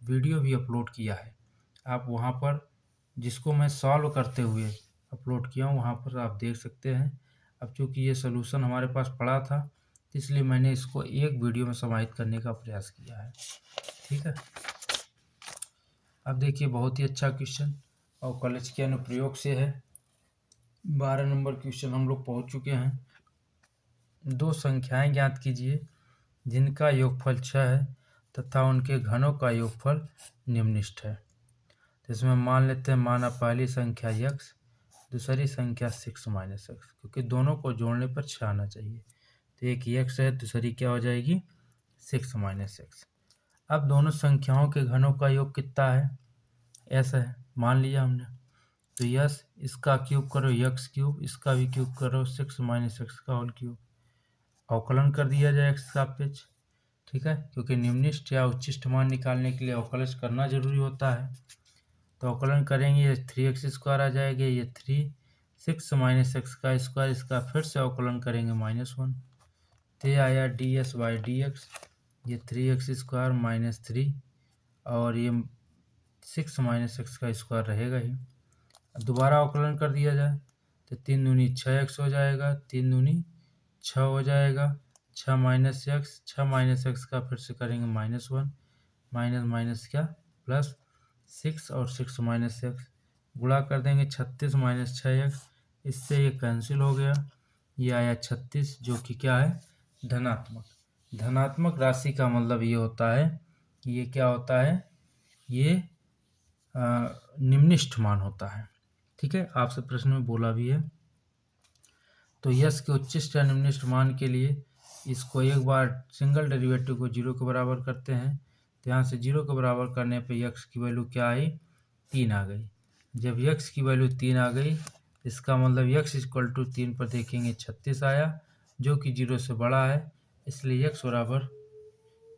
वीडियो भी अपलोड किया है, आप वहाँ पर, जिसको मैं सॉल्व करते हुए अपलोड किया हूँ, वहाँ पर आप देख सकते हैं। अब चूँकि ये सलूशन हमारे पास पड़ा था, इसलिए मैंने इसको एक वीडियो में समाहित करने का प्रयास किया है। ठीक है, अब देखिए बहुत ही अच्छा क्वेश्चन और कॉलेज के अनुप्रयोग से है। 12 नंबर क्वेश्चन हम लोग पहुँच चुके हैं। दो संख्याएं ज्ञात कीजिए जिनका योगफल 6 है तथा उनके घनों का योगफल निम्नलिखित है। तो इसमें मान लेते हैं, माना पहली संख्या x, दूसरी संख्या 6 माइनस एक्स, क्योंकि दोनों को जोड़ने पर 6 आना चाहिए। तो एक x है, दूसरी क्या हो जाएगी 6 माइनस एक्स। अब दोनों संख्याओं के घनों का योग कितना है, s है, मान लिया हमने। तो यस, इसका क्यूब करो x क्यूब, इसका भी क्यूब करो 6 माइनस एक्स का होल क्यूब, अवकलन कर दिया जाए x का पेज। ठीक है, क्योंकि निम्नलिखित या उच्चिष्ट मान निकालने के लिए अवकलन करना जरूरी होता है। तो अवकलन करेंगे, ये 3x स्क्वायर आ जाएगा, ये 3, 6 माइनस एक्स का स्क्वायर, इसका फिर से अवकलन करेंगे -1, तो ये आया ds बाई dx, ये 3x स्क्वायर माइनस 3, और ये 6 माइनस एक्स का स्क्वायर रहेगा ही। दोबारा अवकलन कर दिया जाए तो 3 दूनी 6x हो जाएगा, 3 दूनी 6 हो जाएगा, 6 माइनस एक्स, 6 माइनस एक्स का फिर से करेंगे -1, माइनस माइनस क्या प्लस 6 और 6 माइनस एक्स, गुणा कर देंगे 36 माइनस 6x, इससे ये कैंसिल हो गया, ये आया 36, जो कि क्या है धनात्मक। धनात्मक राशि का मतलब ये होता है कि ये क्या होता है, ये निम्नलिखित मान होता है। ठीक है, आपसे प्रश्न में बोला भी है। तो यस के उच्चिष्ट या निम्नलिखित मान के लिए इसको एक बार सिंगल डेरिवेटिव को 0 के बराबर करते हैं, तो यहाँ से 0 के बराबर करने पे x की वैल्यू क्या आई 3 आ गई। जब x की वैल्यू 3 आ गई, इसका मतलब x इक्वल टू 3 पर देखेंगे 36 आया, जो कि 0 से बड़ा है, इसलिए x बराबर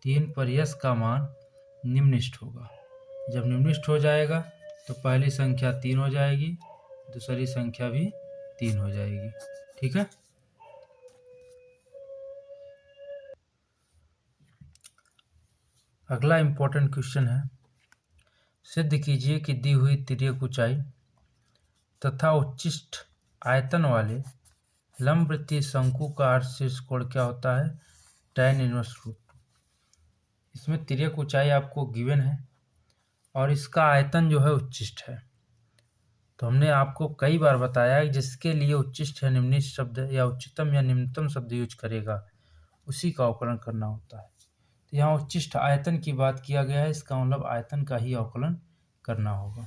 3 पर यस का मान निम्नलिखित होगा। जब निम्नलिखित हो जाएगा तो पहली संख्या 3 हो जाएगी, दूसरी संख्या भी 3 हो जाएगी। ठीक है, अगला इम्पोर्टेंट क्वेश्चन है, सिद्ध कीजिए कि दी हुई तिर्यक ऊंचाई तथा उच्चिष्ट आयतन वाले लंबवृत्तीय शंकु का शीर्ष कोण क्या होता है, tan इनवर्स रूट। इसमें तिर्यक ऊंचाई आपको गिवन है और इसका आयतन जो है उच्चिष्ट है। तो हमने आपको कई बार बताया है जिसके लिए उच्चिष्ट या निम्निष्ठ शब्द या उच्चतम या निम्नतम शब्द यूज करेगा उसी का अवकलन करना होता है। तो यहाँ उच्चिष्ट आयतन की बात किया गया है, इसका मतलब आयतन का ही अवकलन करना होगा।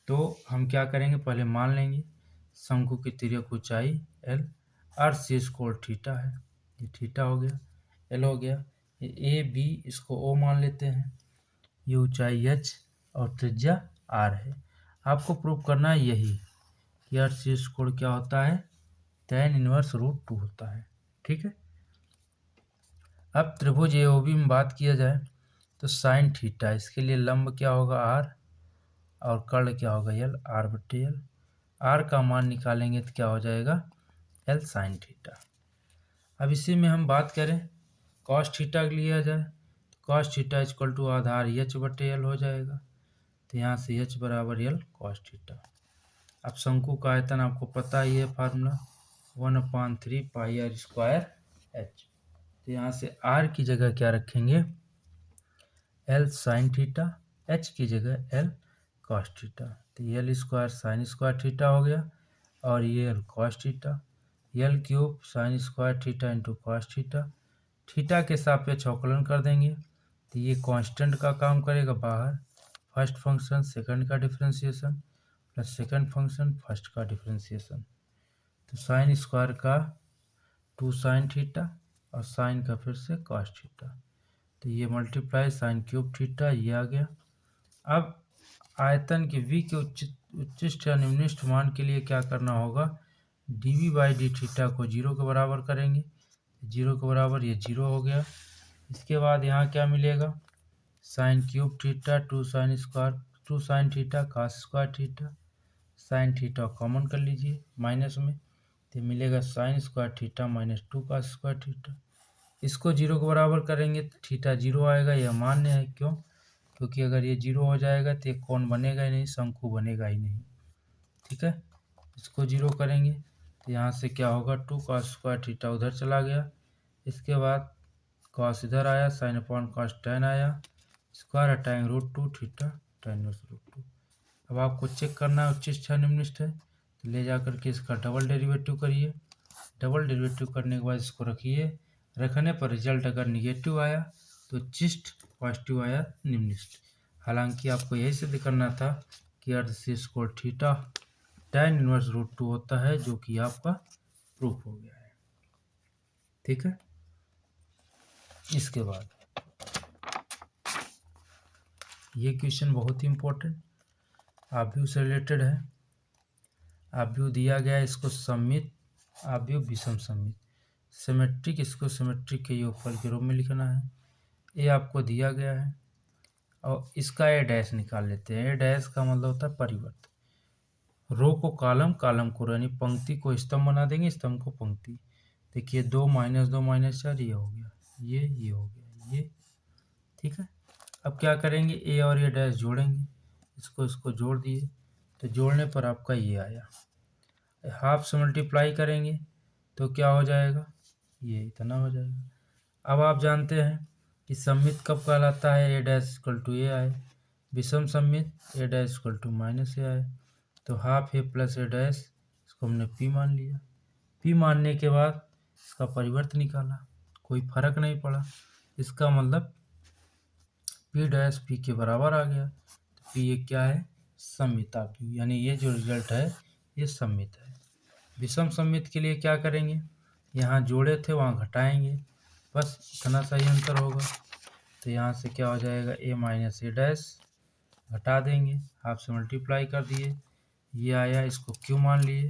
तो हम क्या करेंगे, पहले मान लेंगे शंकु की तिर्यक ऊंचाई एल, अर्ध शीर्ष कोण थीटा है, ये थीटा हो गया, एल हो गया, ये ए बी इसको ओ मान लेते हैं, ये ऊंचाई एच और त्रिज्या आर है। आपको प्रूव करना है यही कि अर्ध शीर्ष कोण क्या होता है, tan इनवर्स √2 होता है। ठीक है। अब त्रिभुज एओबी में बात किया जाए तो साइन थीटा, इसके लिए लंब क्या होगा आर और कर्ण क्या होगा एल, आर बटे एल। आर का मान निकालेंगे तो क्या हो जाएगा एल साइन थीटा। अब इसी में हम बात करें कॉस थीटा लिया जाए तो कॉस थीटा इक्वल टू आधार एच बटे एल हो जाएगा। तो यहाँ से एच बराबर एल कॉस थीटा। अब शंकु का आयतन आपको पता ही है formula 1/3 pi r square h. तो यहाँ से आर की जगह क्या रखेंगे एल साइन थीटा, एच की जगह एल कॉस थीटा। तो L square sine square theta हो गया और ये L cos theta, L cube sign square theta into cos theta. Theta के सापेक्ष अवकलन कर देंगे तो ये कांस्टेंट का काम करेगा बाहर, फर्स्ट फंक्शन सेकंड का differentiation plus second function first का डिफरेंशिएशन। तो साइन स्क्वायर का 2 साइन थीटा और साइन का फिर से कॉस थीटा, तो ये मल्टीप्लाई साइन क्यूब थीटा, ये आ गया। अब आयतन के v के उच्चिष्ट या निम्निष्ठ मान के लिए क्या करना होगा, dv बाई डी थीटा को 0 के बराबर करेंगे, 0 के बराबर ये 0 हो गया। इसके बाद यहाँ क्या मिलेगा sine cube theta 2 sine square 2 sine theta cos square theta, sine theta common कर लीजिए माइनस में, तो मिलेगा sine square theta minus 2 cos square theta. इसको 0 के बराबर करेंगे तो थीटा 0 आएगा, यह मान्य है। क्यों, क्योंकि अगर ये 0 हो जाएगा तो ये कोण बनेगा ही नहीं, शंकु बनेगा ही नहीं। ठीक है, इसको 0 करेंगे तो यहाँ से क्या होगा 2 कॉस स्क्वायर थीटा उधर चला गया, इसके बाद कॉस इधर आया, साइन अपॉन कॉस टेन आया, स्क्वायर हटाएंगे √2 थीटा tan इनवर्स √2। अब आपको चेक करना है उच्चिष्ट है निम्निष्ठ है, तो ले जा करके इसका डबल डेरिवेटिव करिए, डबल डेरिवेटिव करने के बाद इसको रखिए, रखने पर रिजल्ट अगर निगेटिव आया तो उच्चिष्ट, पॉजिटिव आया निम्निष्ठ। हालांकि आपको यही सिद्ध करना था कि अर्ध शीर्ष कोण थीटा tan इनवर्स √2 होता है, जो कि आपका प्रूफ हो गया है। ठीक है, इसके बाद ये क्वेश्चन बहुत ही इंपॉर्टेंट आव्यूह से रिलेटेड है। आव्यूह दिया गया है, इसको सममित आव्यूह विषम सममित सिमेट्रिक, इसको सिमेट्रिक के योगफल के रूप में लिखना है। ये आपको दिया गया है और इसका ए डैश निकाल लेते हैं। ए डैश का मतलब होता है परिवर्त, रो को कॉलम, कॉलम को रो, यानी पंक्ति को स्तंभ बना देंगे, स्तंभ को पंक्ति। देखिए 2 - 2 - 4 ये हो गया, ये हो गया ये। ठीक है, अब क्या करेंगे ए और ए डैश जोड़ेंगे, इसको जोड़ दिए तो जोड़ने पर आपका ये आया, हाफ से मल्टीप्लाई करेंगे तो क्या हो जाएगा, ये इतना हो जाएगा। अब आप जानते हैं कि सममित कब कहलाता है, ए डैश इक्वल टू ए आए, विषम सममित ए डैश इक्वल टू माइनस ए आए। तो हाफ ए प्लस ए डैश, इसको हमने पी मान लिया, पी मानने के बाद इसका परिवर्त निकाला, कोई फर्क नहीं पड़ा, इसका मतलब पी डैश पी के बराबर आ गया। तो पी ये क्या है सममित आव्यूह, यानी ये जो रिजल्ट है ये सममित है। विषम सममित के लिए क्या करेंगे, यहाँ जोड़े थे वहाँ घटाएंगे, बस इतना सही अंतर होगा। तो यहाँ से क्या हो जाएगा ए माइनस ए डैश, घटा देंगे, हाफ से मल्टीप्लाई कर दिए, ये आया, इसको क्यू मान लिए,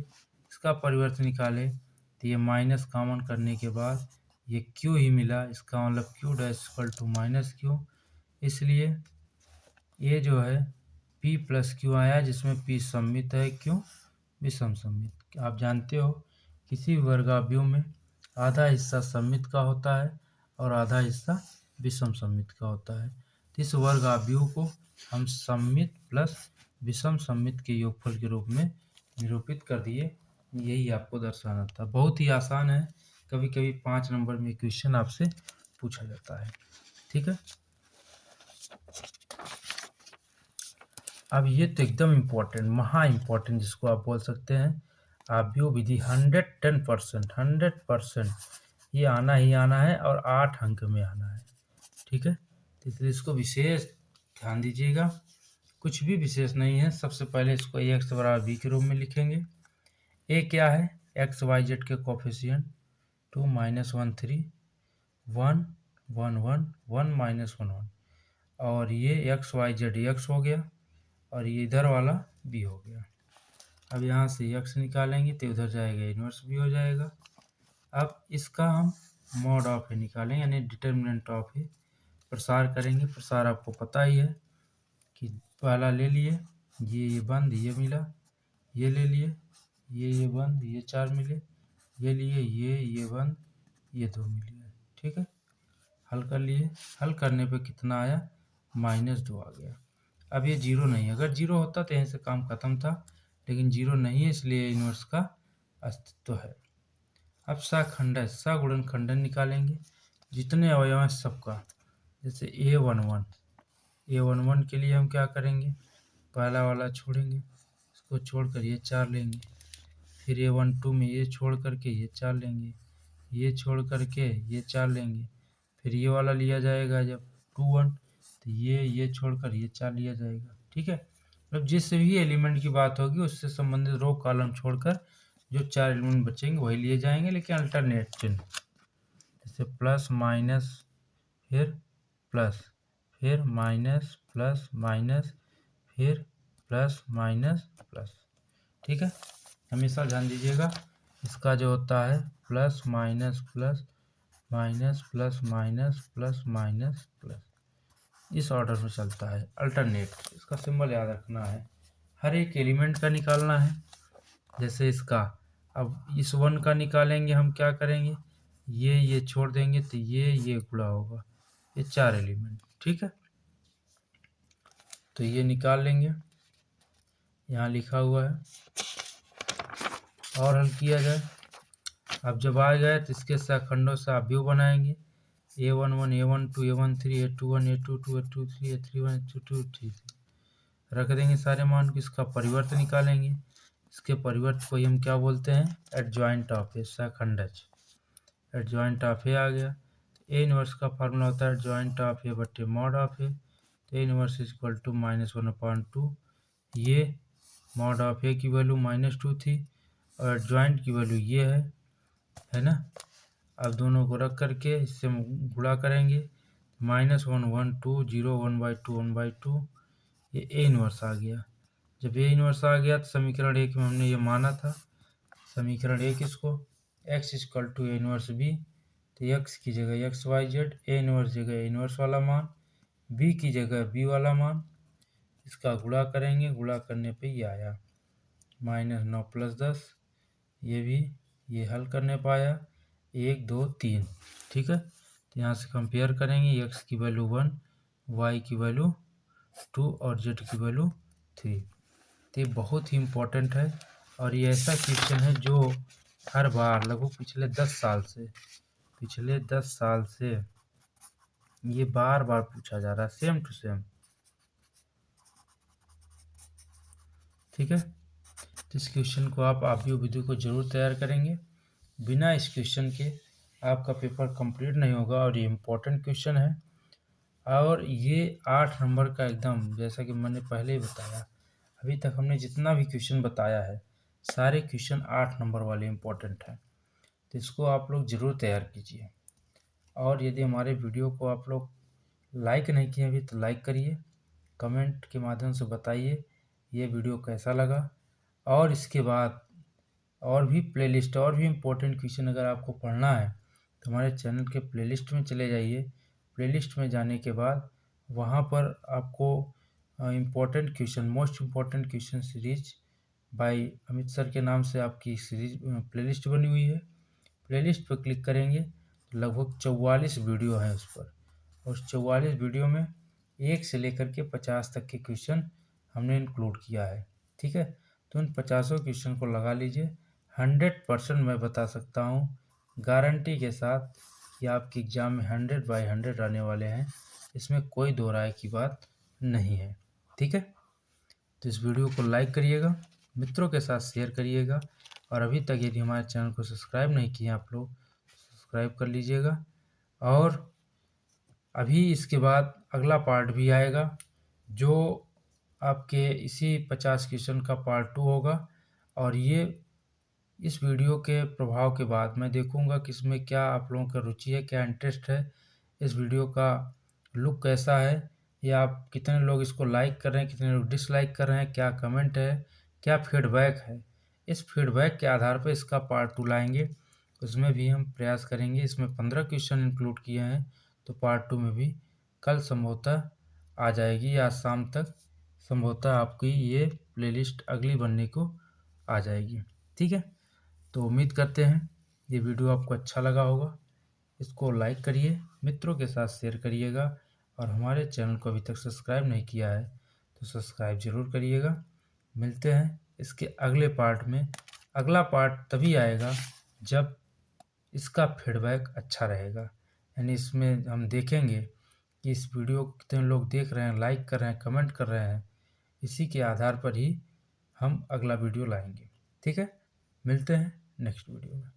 इसका परिवर्त निकाले तो ये माइनस कॉमन करने के बाद ये क्यू ही मिला, इसका मतलब q dash equal to minus q. इसलिए ये जो है p प्लस क्यू आया, जिसमें p सममित है, क्यों विषम सममित। आप जानते हो किसी वर्गाव्यूह में आधा हिस्सा सममित का होता है और आधा हिस्सा विषम सममित का होता है। तो इस वर्गाव्यूह को हम सममित प्लस विषम सममित के योगफल के रूप में निरूपित कर दिए, यही आपको दर्शाना था। बहुत ही आसान है, कभी कभी 5 नंबर में क्वेश्चन आपसे पूछा जाता है। ठीक है, अब ये तो एकदम इम्पोर्टेंट, महा इम्पोर्टेंट जिसको आप बोल सकते हैं, आव्यूह विधि 110%, ये आना ही आना है और 8 अंक में आना है। ठीक है, तो इसलिए इसको विशेष ध्यान दीजिएगा। कुछ भी विशेष नहीं है। सबसे पहले इसको ए एक्स बराबर बी के रूप में लिखेंगे। ए क्या है, एक्स वाई जेड के कोफिशिएंट 2 -1 3 1 1 1 1 -1 1, और ये एक्स वाई जेड एक्स हो गया और ये इधर वाला बी हो गया। अब यहाँ से एक्स निकालेंगे तो उधर जाएगा इन्वर्स बी हो जाएगा। अब इसका हम मॉड ऑफ ए निकालेंगे, यानी डिटर्मिनेंट ऑफ ए। प्रसार करेंगे, प्रसार आपको पता ही है कि पहला ले लिए, ये बंद, ये मिला, ये ले लिए, ये बंद, ये 4 मिले, ये लिए, ये बंद, ये 2 मिले। ठीक है, हल कर लिए। हल करने पे कितना आया, -2 आ गया। अब ये जीरो नहीं है, अगर जीरो होता तो यहीं से काम खत्म था, लेकिन जीरो नहीं है इसलिए इन्वर्स का अस्तित्व है। अब सखंडन, सगुणन खंडन निकालेंगे, जितने अवयव हैं सबका। जैसे A11 के लिए हम क्या करेंगे, पहला वाला छोड़ेंगे, इसको छोड़कर ये 4 लेंगे। फिर A12 में ये छोड़ करके ये 4 लेंगे, ये छोड़ करके ये 4 लेंगे। फिर ये वाला लिया जाएगा जब 21, तो ये छोड़कर ये 4 लिया जाएगा। ठीक है, मतलब जिस भी एलिमेंट की बात होगी उससे संबंधित रो कॉलम छोड़कर जो 4 एलिमेंट बचेंगे वही लिए जाएंगे, लेकिन अल्टरनेट चिन्ह। जैसे प्लस माइनस, फिर प्लस, फिर माइनस प्लस माइनस, फिर प्लस माइनस प्लस। ठीक है, हमेशा ध्यान दीजिएगा, इसका जो होता है plus minus plus minus plus minus plus minus plus, इस ऑर्डर में चलता है अल्टरनेट। इसका सिंबल याद रखना है, हर एक एलिमेंट का निकालना है। जैसे इसका, अब इस 1 का निकालेंगे हम, क्या करेंगे, ये छोड़ देंगे तो ये गुणा होगा, ये 4 एलिमेंट। ठीक है, तो ये निकाल लेंगे, यहाँ लिखा हुआ है। और हल किया जाए, अब जब आ गए तो इसके सखंडों से आव्यूह बनाएंगे। A11 A12 A13 A21 A22 A23 A31 A32 A33 रख देंगे सारे मान को। इसका परिवर्त निकालेंगे, इसके परिवर्त को हम क्या बोलते हैं, एडजॉइंट ऑफ ए, सखंडज। एडजॉइंट ऑफ ए आ गया, ए इनवर्स का फार्मूला होता है एडजॉइंट ऑफ ए बटे मॉड ऑफ ए। तो a inverse is equal to -1/2। ये मॉड ऑफ ए की वैल्यू -2 थी और एडजॉइंट की वैल्यू ये है ना। अब दोनों को रख करके इससे गुणा करेंगे, -1 1 2 0 1/2 1/2, ये ए इनवर्स आ गया। जब ए इनवर्स आ गया तो समीकरण 1 में हमने ये माना था, समीकरण 1 इसको x equal to a inverse b, तो x की जगह x y z, a inverse जगह ए इनवर्स वाला मान, b की जगह b वाला मान, इसका गुणा करेंगे, गुणा करने पे ये आया -9 + 10, ये भी, ये हल करने पाया 1 2 3। ठीक है, तो यहाँ से कंपेयर करेंगे, x की वैल्यू 1, y की वैल्यू 2 और z की वैल्यू 3। तो ये बहुत ही इम्पोर्टेंट है और ये ऐसा क्वेश्चन है जो हर बार लगभग पिछले 10 साल से ये बार बार पूछा जा रहा है, सेम टू सेम। ठीक है, तो इस क्वेश्चन को आप आव्यूह विधि को जरूर तैयार करेंगे, बिना इस क्वेश्चन के आपका पेपर कंप्लीट नहीं होगा। और ये इम्पोर्टेंट क्वेश्चन है और ये 8 नंबर का एकदम, जैसा कि मैंने पहले ही बताया, अभी तक हमने जितना भी क्वेश्चन बताया है सारे क्वेश्चन 8 नंबर वाले इम्पोर्टेंट हैं। तो इसको आप लोग ज़रूर तैयार कीजिए। और यदि हमारे वीडियो को आप लोग लाइक नहीं किए अभी तो लाइक करिए, कमेंट के माध्यम से बताइए ये वीडियो कैसा लगा। और इसके बाद और भी प्लेलिस्ट, और भी इम्पोर्टेंट क्वेश्चन अगर आपको पढ़ना है तो हमारे चैनल के प्लेलिस्ट में चले जाइए। प्लेलिस्ट में जाने के बाद वहाँ पर आपको important question, most important question series by Amit sir के नाम से आपकी सीरीज प्लेलिस्ट बनी हुई है। प्लेलिस्ट पर क्लिक करेंगे तो लगभग 44 वीडियो हैं उस पर, और उस 44 वीडियो में 1 से लेकर के 50 तक के क्वेश्चन हमने इंक्लूड किया है। ठीक है, तो उन 50 क्वेश्चन को लगा लीजिए। 100% मैं बता सकता हूँ गारंटी के साथ कि आपके एग्ज़ाम में 100/100 आने वाले हैं, इसमें कोई दो राय की बात नहीं है। ठीक है, तो इस वीडियो को लाइक करिएगा, मित्रों के साथ शेयर करिएगा, और अभी तक यदि हमारे चैनल को सब्सक्राइब नहीं किए आप लोग सब्सक्राइब कर लीजिएगा। और अभी इसके बाद अगला पार्ट भी आएगा जो आपके इसी 50 क्वेश्चन का पार्ट 2 होगा। और ये इस वीडियो के प्रभाव के बाद मैं देखूंगा कि इसमें क्या आप लोगों का रुचि है, क्या इंटरेस्ट है, इस वीडियो का लुक कैसा है, या आप कितने लोग इसको लाइक कर रहे हैं, कितने लोग डिसलाइक कर रहे हैं, क्या कमेंट है, क्या फीडबैक है। इस फीडबैक के आधार पर इसका पार्ट 2 लाएंगे, उसमें भी हम प्रयास करेंगे। इसमें 15 क्वेश्चन इंक्लूड किए हैं, तो पार्ट 2 में भी कल संभवतः आ जाएगी या शाम तक संभवतः आपकी ये प्लेलिस्ट अगली बनने को आ जाएगी। ठीक है, तो उम्मीद करते हैं ये वीडियो आपको अच्छा लगा होगा। इसको लाइक करिए, मित्रों के साथ शेयर करिएगा, और हमारे चैनल को अभी तक सब्सक्राइब नहीं किया है तो सब्सक्राइब ज़रूर करिएगा। मिलते हैं इसके अगले पार्ट में। अगला पार्ट तभी आएगा जब इसका फीडबैक अच्छा रहेगा, यानी इसमें हम देखेंगे कि इस वीडियो को कितने लोग देख रहे हैं, लाइक कर रहे हैं, कमेंट कर रहे हैं। इसी के आधार पर ही हम अगला वीडियो लाएंगे। ठीक है, मिलते हैं नेक्स्ट वीडियो में।